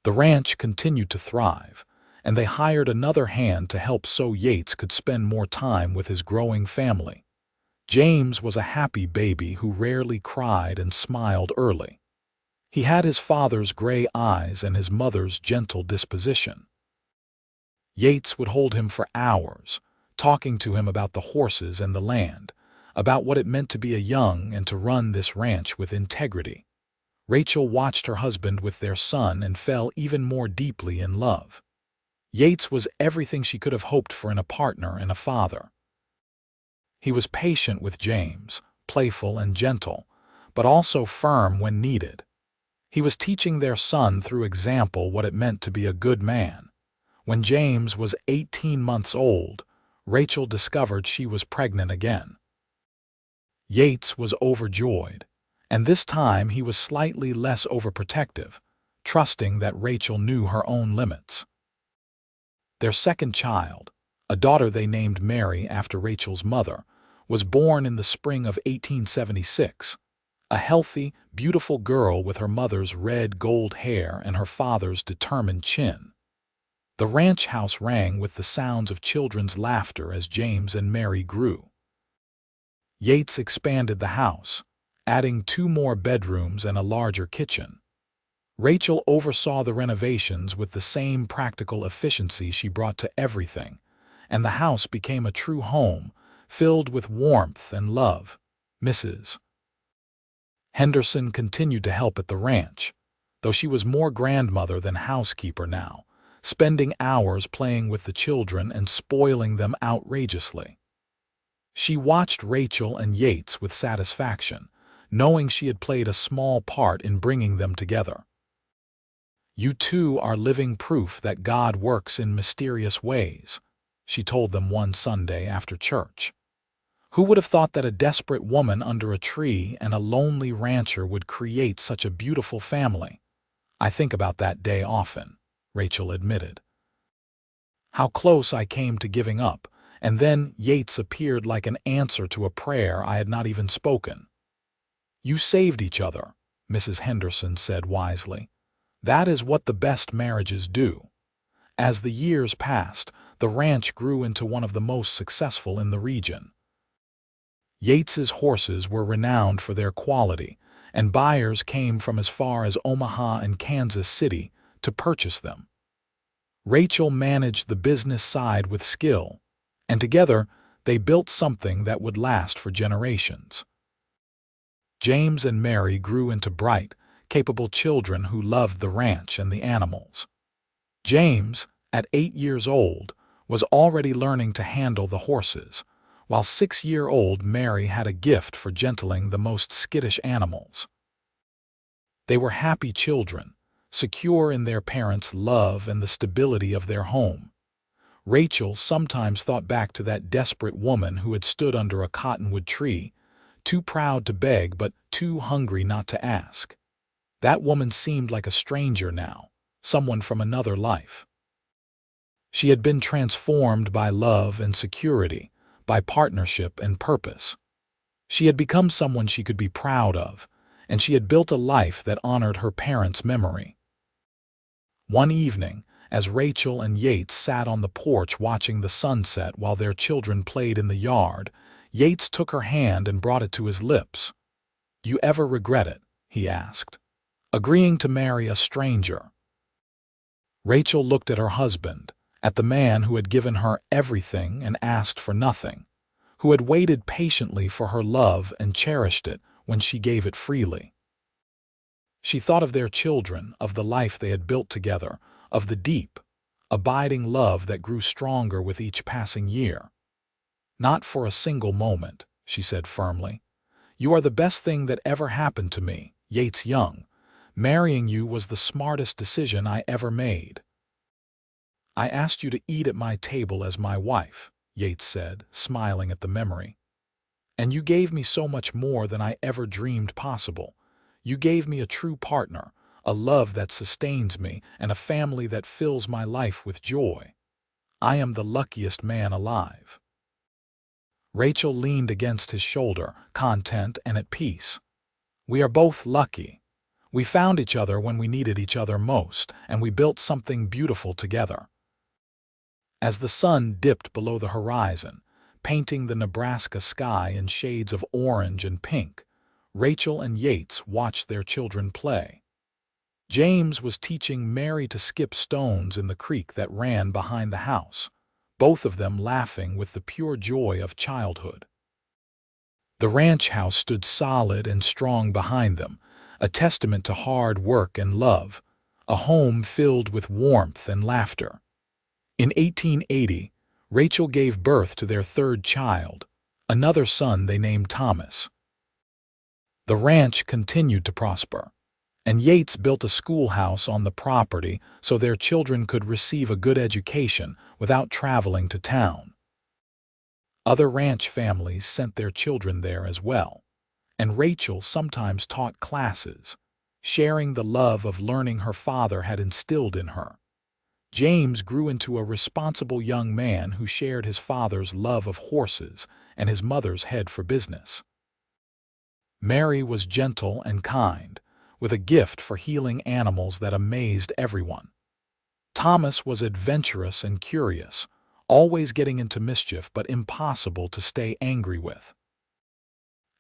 The ranch continued to thrive, and they hired another hand to help so Yates could spend more time with his growing family. James was a happy baby who rarely cried and smiled early. He had his father's gray eyes and his mother's gentle disposition. Yates would hold him for hours, talking to him about the horses and the land, about what it meant to be a Young and to run this ranch with integrity. Rachel watched her husband with their son and fell even more deeply in love. Yates was everything she could have hoped for in a partner and a father. He was patient with James, playful and gentle, but also firm when needed. He was teaching their son through example what it meant to be a good man. When James was 18 months old, Rachel discovered she was pregnant again. Yates was overjoyed, and this time he was slightly less overprotective, trusting that Rachel knew her own limits. Their second child, a daughter they named Mary after Rachel's mother, was born in the spring of 1876. A healthy, beautiful girl with her mother's red gold hair and her father's determined chin. The ranch house rang with the sounds of children's laughter as James and Mary grew. Yates expanded the house, adding 2 more bedrooms and a larger kitchen. Rachel oversaw the renovations with the same practical efficiency she brought to everything, and the house became a true home, filled with warmth and love. Mrs. Henderson continued to help at the ranch, though she was more grandmother than housekeeper now, spending hours playing with the children and spoiling them outrageously. She watched Rachel and Yates with satisfaction, knowing she had played a small part in bringing them together. "You two are living proof that God works in mysterious ways," she told them one Sunday after church. "Who would have thought that a desperate woman under a tree and a lonely rancher would create such a beautiful family? I think about that day often," Rachel admitted. "How close I came to giving up, and then Yates appeared like an answer to a prayer I had not even spoken." "You saved each other," Mrs. Henderson said wisely. "That is what the best marriages do." As the years passed, the ranch grew into one of the most successful in the region. Yates's horses were renowned for their quality, and buyers came from as far as Omaha and Kansas City to purchase them. Rachel managed the business side with skill, and together they built something that would last for generations. James and Mary grew into bright, capable children who loved the ranch and the animals. James, at 8 years old, was already learning to handle the horses, while 6-year-old Mary had a gift for gentling the most skittish animals. They were happy children, secure in their parents' love and the stability of their home. Rachel sometimes thought back to that desperate woman who had stood under a cottonwood tree, too proud to beg but too hungry not to ask. That woman seemed like a stranger now, someone from another life. She had been transformed by love and security, by partnership and purpose. She had become someone she could be proud of, and she had built a life that honored her parents' memory. One evening, as Rachel and Yates sat on the porch watching the sunset while their children played in the yard, Yates took her hand and brought it to his lips. "You ever regret it?" he asked. "Agreeing to marry a stranger?" Rachel looked at her husband, at the man who had given her everything and asked for nothing, who had waited patiently for her love and cherished it when she gave it freely. She thought of their children, of the life they had built together, of the deep, abiding love that grew stronger with each passing year. "Not for a single moment," she said firmly. "You are the best thing that ever happened to me, Yates Young. Marrying you was the smartest decision I ever made." "I asked you to eat at my table as my wife," Yates said, smiling at the memory. "And you gave me so much more than I ever dreamed possible. You gave me a true partner, a love that sustains me, and a family that fills my life with joy. I am the luckiest man alive." Rachel leaned against his shoulder, content and at peace. "We are both lucky. We found each other when we needed each other most, and we built something beautiful together." As the sun dipped below the horizon, painting the Nebraska sky in shades of orange and pink, Rachel and Yates watched their children play. James was teaching Mary to skip stones in the creek that ran behind the house, both of them laughing with the pure joy of childhood. The ranch house stood solid and strong behind them, a testament to hard work and love, a home filled with warmth and laughter. In 1880, Rachel gave birth to their third child, another son they named Thomas. The ranch continued to prosper, and Yates built a schoolhouse on the property so their children could receive a good education without traveling to town. Other ranch families sent their children there as well, and Rachel sometimes taught classes, sharing the love of learning her father had instilled in her. James grew into a responsible young man who shared his father's love of horses and his mother's head for business. Mary was gentle and kind, with a gift for healing animals that amazed everyone. Thomas was adventurous and curious, always getting into mischief but impossible to stay angry with.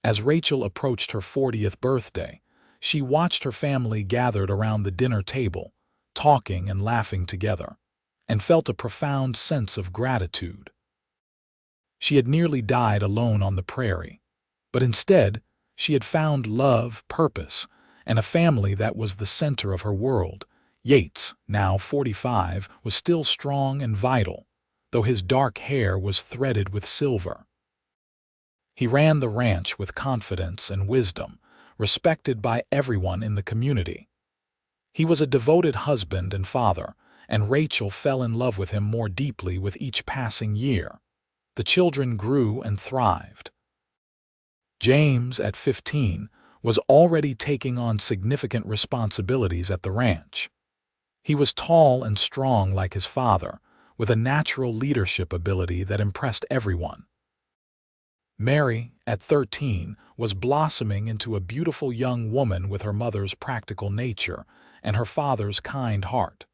As Rachel approached her 40th birthday, she watched her family gathered around the dinner table, talking and laughing together, and felt a profound sense of gratitude. She had nearly died alone on the prairie, but instead, she had found love, purpose, and a family that was the center of her world. Yates, now 45, was still strong and vital, though his dark hair was threaded with silver. He ran the ranch with confidence and wisdom, respected by everyone in the community. He was a devoted husband and father, and Rachel fell in love with him more deeply with each passing year. The children grew and thrived. James, at 15, was already taking on significant responsibilities at the ranch. He was tall and strong like his father, with a natural leadership ability that impressed everyone. Mary, at 13, was blossoming into a beautiful young woman with her mother's practical nature and her father's kind heart.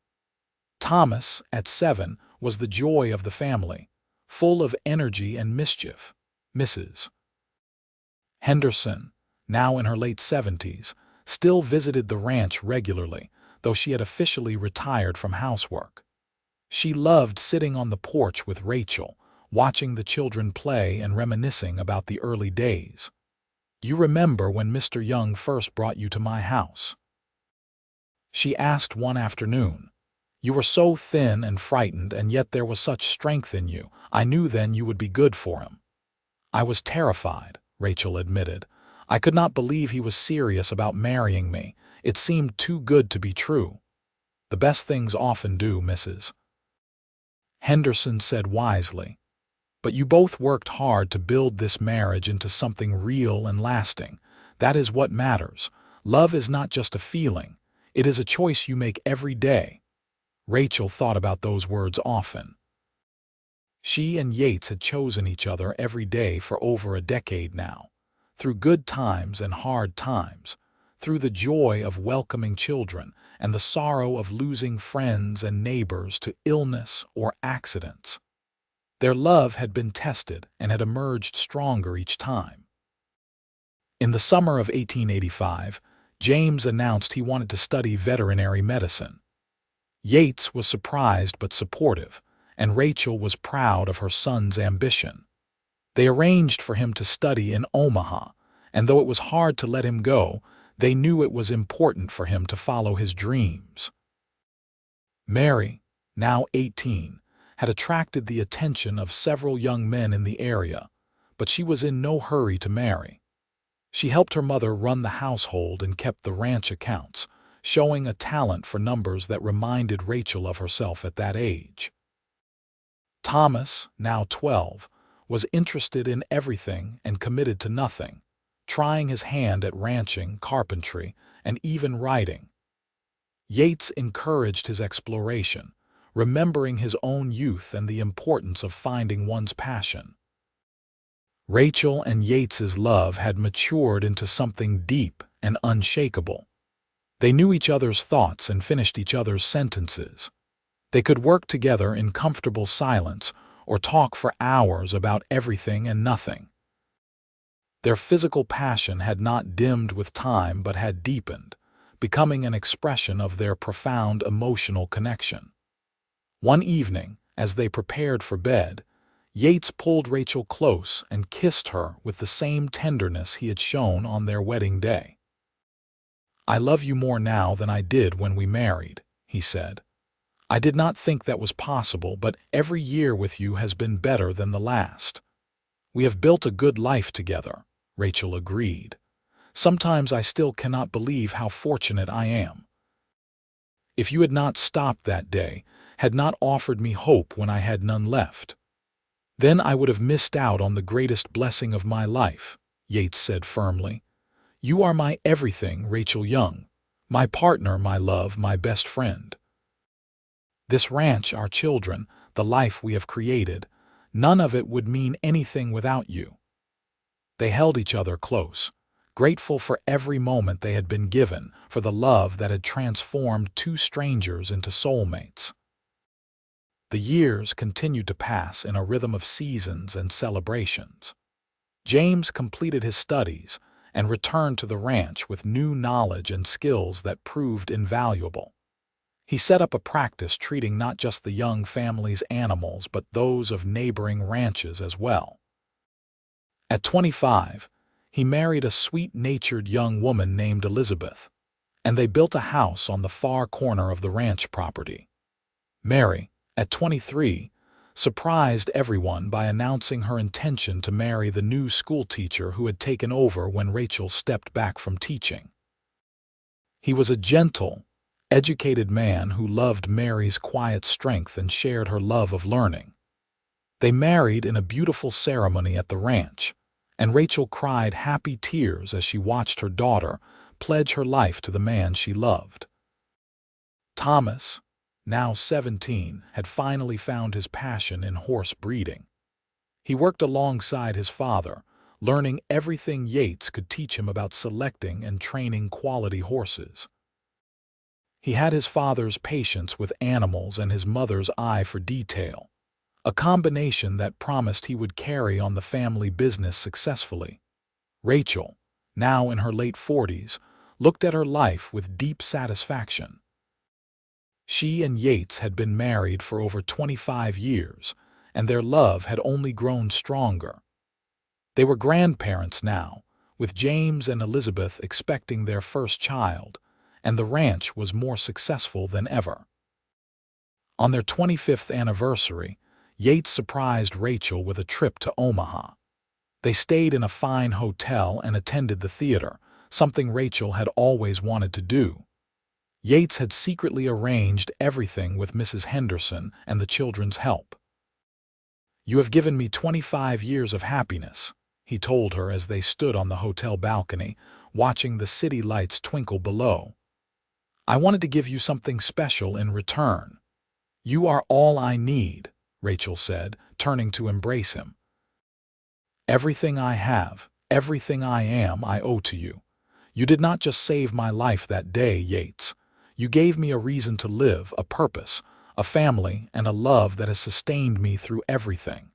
Thomas, at 7, was the joy of the family, full of energy and mischief. Mrs. Henderson, now in her late 70s, still visited the ranch regularly, though she had officially retired from housework. She loved sitting on the porch with Rachel, watching the children play and reminiscing about the early days. "You remember when Mr. Young first brought you to my house?" she asked one afternoon. "You were so thin and frightened, and yet there was such strength in you. I knew then you would be good for him." "I was terrified," Rachel admitted. "I could not believe he was serious about marrying me. It seemed too good to be true." "The best things often do, Mrs. Henderson said wisely. "But you both worked hard to build this marriage into something real and lasting. That is what matters. Love is not just a feeling. It is a choice you make every day." Rachel thought about those words often. She and Yates had chosen each other every day for over a decade now, through good times and hard times, through the joy of welcoming children and the sorrow of losing friends and neighbors to illness or accidents. Their love had been tested and had emerged stronger each time. In the summer of 1885, James announced he wanted to study veterinary medicine. Yates was surprised but supportive, and Rachel was proud of her son's ambition. They arranged for him to study in Omaha, and though it was hard to let him go, they knew it was important for him to follow his dreams. Mary, now 18, had attracted the attention of several young men in the area, but she was in no hurry to marry. She helped her mother run the household and kept the ranch accounts, showing a talent for numbers that reminded Rachel of herself at that age. Thomas, now 12, was interested in everything and committed to nothing, trying his hand at ranching, carpentry, and even writing. Yates encouraged his exploration, remembering his own youth and the importance of finding one's passion. Rachel and Yates's love had matured into something deep and unshakable. They knew each other's thoughts and finished each other's sentences. They could work together in comfortable silence or talk for hours about everything and nothing. Their physical passion had not dimmed with time but had deepened, becoming an expression of their profound emotional connection. One evening, as they prepared for bed, Yates pulled Rachel close and kissed her with the same tenderness he had shown on their wedding day. "I love you more now than I did when we married," he said. "I did not think that was possible, but every year with you has been better than the last." "We have built a good life together," Rachel agreed. "Sometimes I still cannot believe how fortunate I am. If you had not stopped that day, had not offered me hope when I had none left, then I would have missed out on the greatest blessing of my life," Yates said firmly. "You are my everything, Rachel Young, my partner, my love, my best friend. This ranch, our children, the life we have created, none of it would mean anything without you." They held each other close, grateful for every moment they had been given, for the love that had transformed two strangers into soulmates. The years continued to pass in a rhythm of seasons and celebrations. James completed his studies and returned to the ranch with new knowledge and skills that proved invaluable. He set up a practice treating not just the Young family's animals but those of neighboring ranches as well. At 25, he married a sweet-natured young woman named Elizabeth, and they built a house on the far corner of the ranch property. Mary, at 23, surprised everyone by announcing her intention to marry the new schoolteacher who had taken over when Rachel stepped back from teaching. He was a gentle, educated man who loved Mary's quiet strength and shared her love of learning. They married in a beautiful ceremony at the ranch, and Rachel cried happy tears as she watched her daughter pledge her life to the man she loved. Thomas, now 17, had finally found his passion in horse breeding. He worked alongside his father, learning everything Yates could teach him about selecting and training quality horses. He had his father's patience with animals and his mother's eye for detail, a combination that promised he would carry on the family business successfully. Rachel, now in her late 40s, looked at her life with deep satisfaction. She and Yates had been married for over 25 years, and their love had only grown stronger. They were grandparents now, with James and Elizabeth expecting their first child, and the ranch was more successful than ever. On their 25th anniversary, Yates surprised Rachel with a trip to Omaha. They stayed in a fine hotel and attended the theater, something Rachel had always wanted to do. Yates had secretly arranged everything with Mrs. Henderson and the children's help. "You have given me 25 years of happiness," he told her as they stood on the hotel balcony, watching the city lights twinkle below. "I wanted to give you something special in return." "You are all I need," Rachel said, turning to embrace him. "Everything I have, everything I am, I owe to you. You did not just save my life that day, Yates. You gave me a reason to live, a purpose, a family, and a love that has sustained me through everything."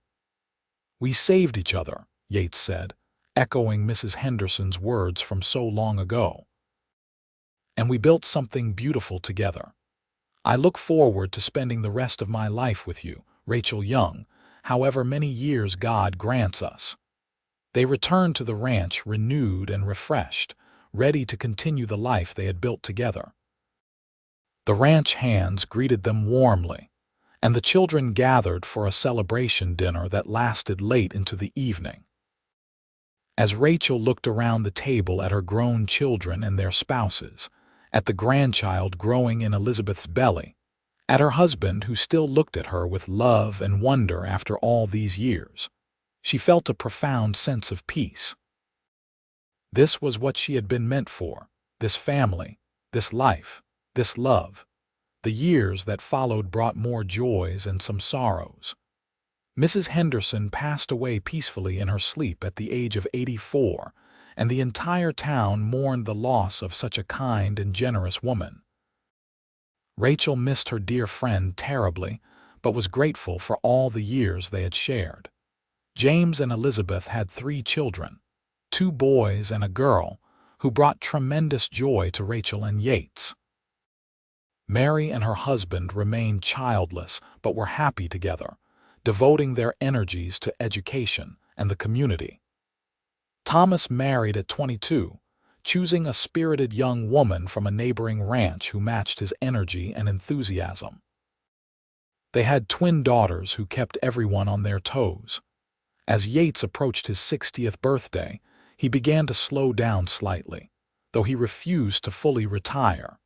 "We saved each other," Yates said, echoing Mrs. Henderson's words from so long ago. "And we built something beautiful together. I look forward to spending the rest of my life with you, Rachel Young, however many years God grants us." They returned to the ranch renewed and refreshed, ready to continue the life they had built together. The ranch hands greeted them warmly, and the children gathered for a celebration dinner that lasted late into the evening. As Rachel looked around the table at her grown children and their spouses, at the grandchild growing in Elizabeth's belly, at her husband who still looked at her with love and wonder after all these years, she felt a profound sense of peace. This was what she had been meant for, this family, this life, this love. The years that followed brought more joys and some sorrows. Mrs. Henderson passed away peacefully in her sleep at the age of 84, and the entire town mourned the loss of such a kind and generous woman. Rachel missed her dear friend terribly, but was grateful for all the years they had shared. James and Elizabeth had 3 children, 2 boys and a girl, who brought tremendous joy to Rachel and Yates. Mary and her husband remained childless but were happy together, devoting their energies to education and the community. Thomas married at 22, choosing a spirited young woman from a neighboring ranch who matched his energy and enthusiasm. They had twin daughters who kept everyone on their toes. As Yates approached his 60th birthday, he began to slow down slightly, though he refused to fully retire.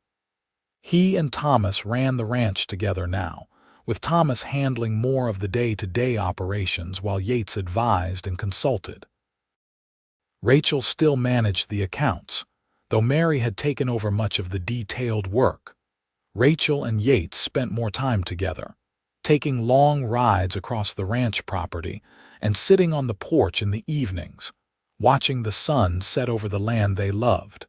He and Thomas ran the ranch together now, with Thomas handling more of the day-to-day operations while Yates advised and consulted. Rachel still managed the accounts, though Mary had taken over much of the detailed work. Rachel and Yates spent more time together, taking long rides across the ranch property and sitting on the porch in the evenings, watching the sun set over the land they loved.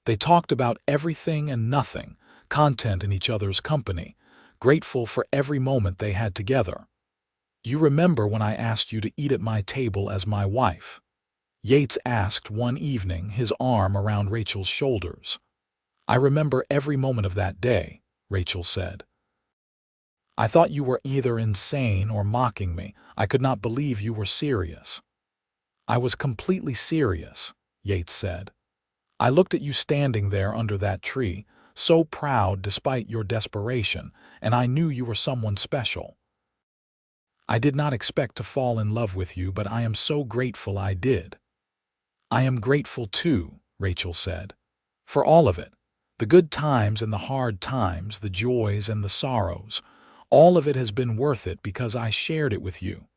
They talked about everything and nothing, content in each other's company, grateful for every moment they had together. "You remember when I asked you to eat at my table as my wife?" Yates asked one evening, his arm around Rachel's shoulders. "I remember every moment of that day," Rachel said. "I thought you were either insane or mocking me. I could not believe you were serious." "I was completely serious," Yates said. "I looked at you standing there under that tree, so proud despite your desperation, and I knew you were someone special. I did not expect to fall in love with you, but I am so grateful I did." "I am grateful too," Rachel said, "for all of it, the good times and the hard times, the joys and the sorrows. All of it has been worth it because I shared it with you."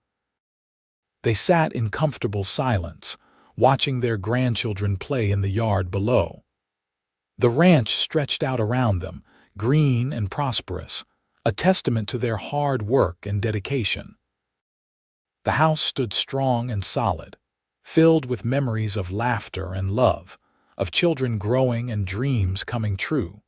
They sat in comfortable silence, watching their grandchildren play in the yard below. The ranch stretched out around them, green and prosperous, a testament to their hard work and dedication. The house stood strong and solid, filled with memories of laughter and love, of children growing and dreams coming true.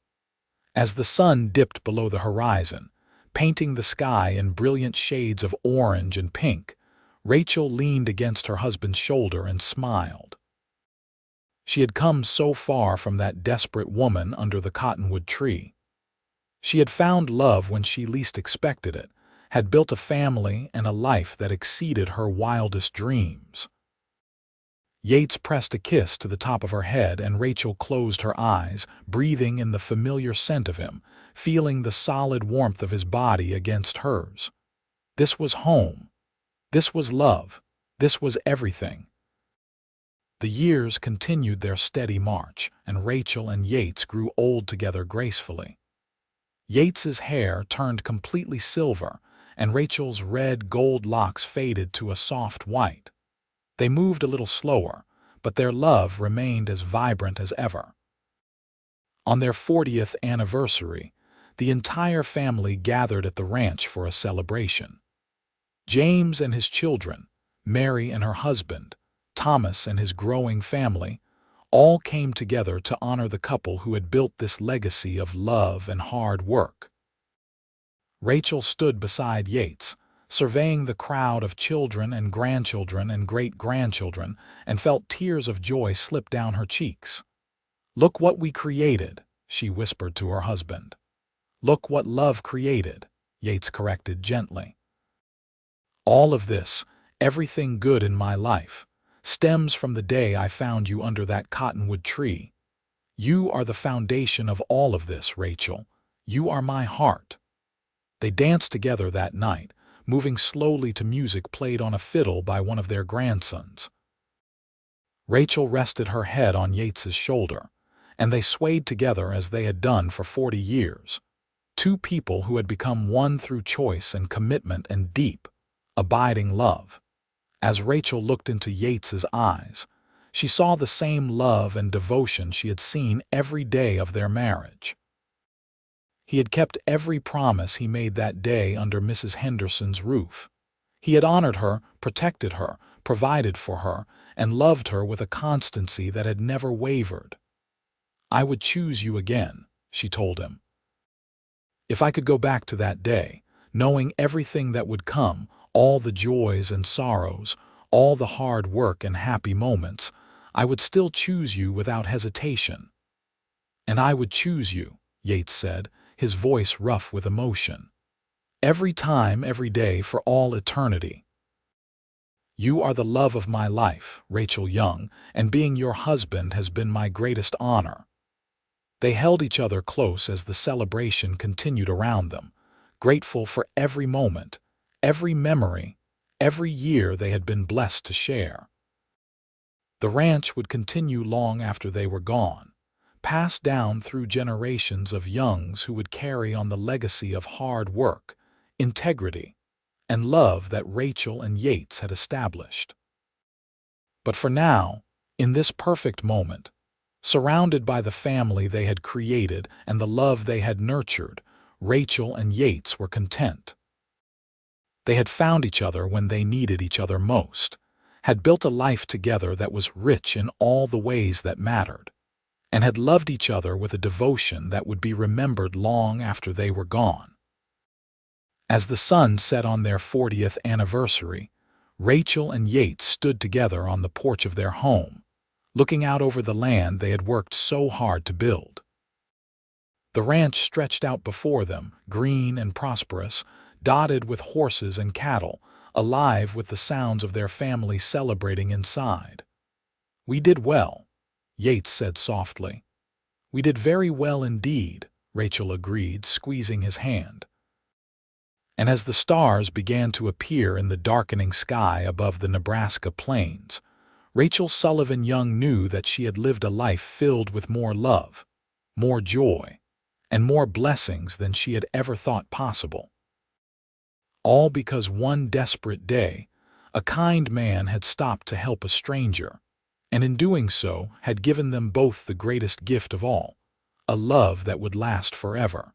As the sun dipped below the horizon, painting the sky in brilliant shades of orange and pink, Rachel leaned against her husband's shoulder and smiled. She had come so far from that desperate woman under the cottonwood tree. She had found love when she least expected it, had built a family and a life that exceeded her wildest dreams. Yates pressed a kiss to the top of her head, and Rachel closed her eyes, breathing in the familiar scent of him, feeling the solid warmth of his body against hers. This was home. This was love. This was everything. The years continued their steady march, and Rachel and Yates grew old together gracefully. Yates's hair turned completely silver, and Rachel's red gold locks faded to a soft white. They moved a little slower, but their love remained as vibrant as ever. On their 40th anniversary, the entire family gathered at the ranch for a celebration. James and his children, Mary and her husband, Thomas and his growing family, all came together to honor the couple who had built this legacy of love and hard work. Rachel stood beside Yates, surveying the crowd of children and grandchildren and great-grandchildren, and felt tears of joy slip down her cheeks. "Look what we created," she whispered to her husband. "Look what love created," Yates corrected gently. "All of this, everything good in my life, stems from the day I found you under that cottonwood tree. You are the foundation of all of this, Rachel. You are my heart." They danced together that night, moving slowly to music played on a fiddle by one of their grandsons. Rachel rested her head on Yates's shoulder, and they swayed together as they had done for 40 years. Two people who had become one through choice and commitment and deep, abiding love. As Rachel looked into Yates's eyes, she saw the same love and devotion she had seen every day of their marriage. He had kept every promise he made that day under Mrs. Henderson's roof. He had honored her, protected her, provided for her, and loved her with a constancy that had never wavered. "I would choose you again," she told him. "If I could go back to that day, knowing everything that would come, all the joys and sorrows, all the hard work and happy moments, I would still choose you without hesitation." "And I would choose you," Yates said, his voice rough with emotion. "Every time, every day, for all eternity. You are the love of my life, Rachel Young, and being your husband has been my greatest honor." They held each other close as the celebration continued around them, grateful for every moment, every memory, every year they had been blessed to share. The ranch would continue long after they were gone, passed down through generations of Youngs who would carry on the legacy of hard work, integrity, and love that Rachel and Yates had established. But for now, in this perfect moment, surrounded by the family they had created and the love they had nurtured, Rachel and Yates were content. They had found each other when they needed each other most, had built a life together that was rich in all the ways that mattered, and had loved each other with a devotion that would be remembered long after they were gone. As the sun set on their 40th anniversary, Rachel and Yates stood together on the porch of their home, looking out over the land they had worked so hard to build. The ranch stretched out before them, green and prosperous, dotted with horses and cattle, alive with the sounds of their family celebrating inside. "We did well," Yates said softly. "We did very well indeed," Rachel agreed, squeezing his hand. And as the stars began to appear in the darkening sky above the Nebraska plains, Rachel Sullivan Young knew that she had lived a life filled with more love, more joy, and more blessings than she had ever thought possible. All because one desperate day, a kind man had stopped to help a stranger, and in doing so had given them both the greatest gift of all, a love that would last forever.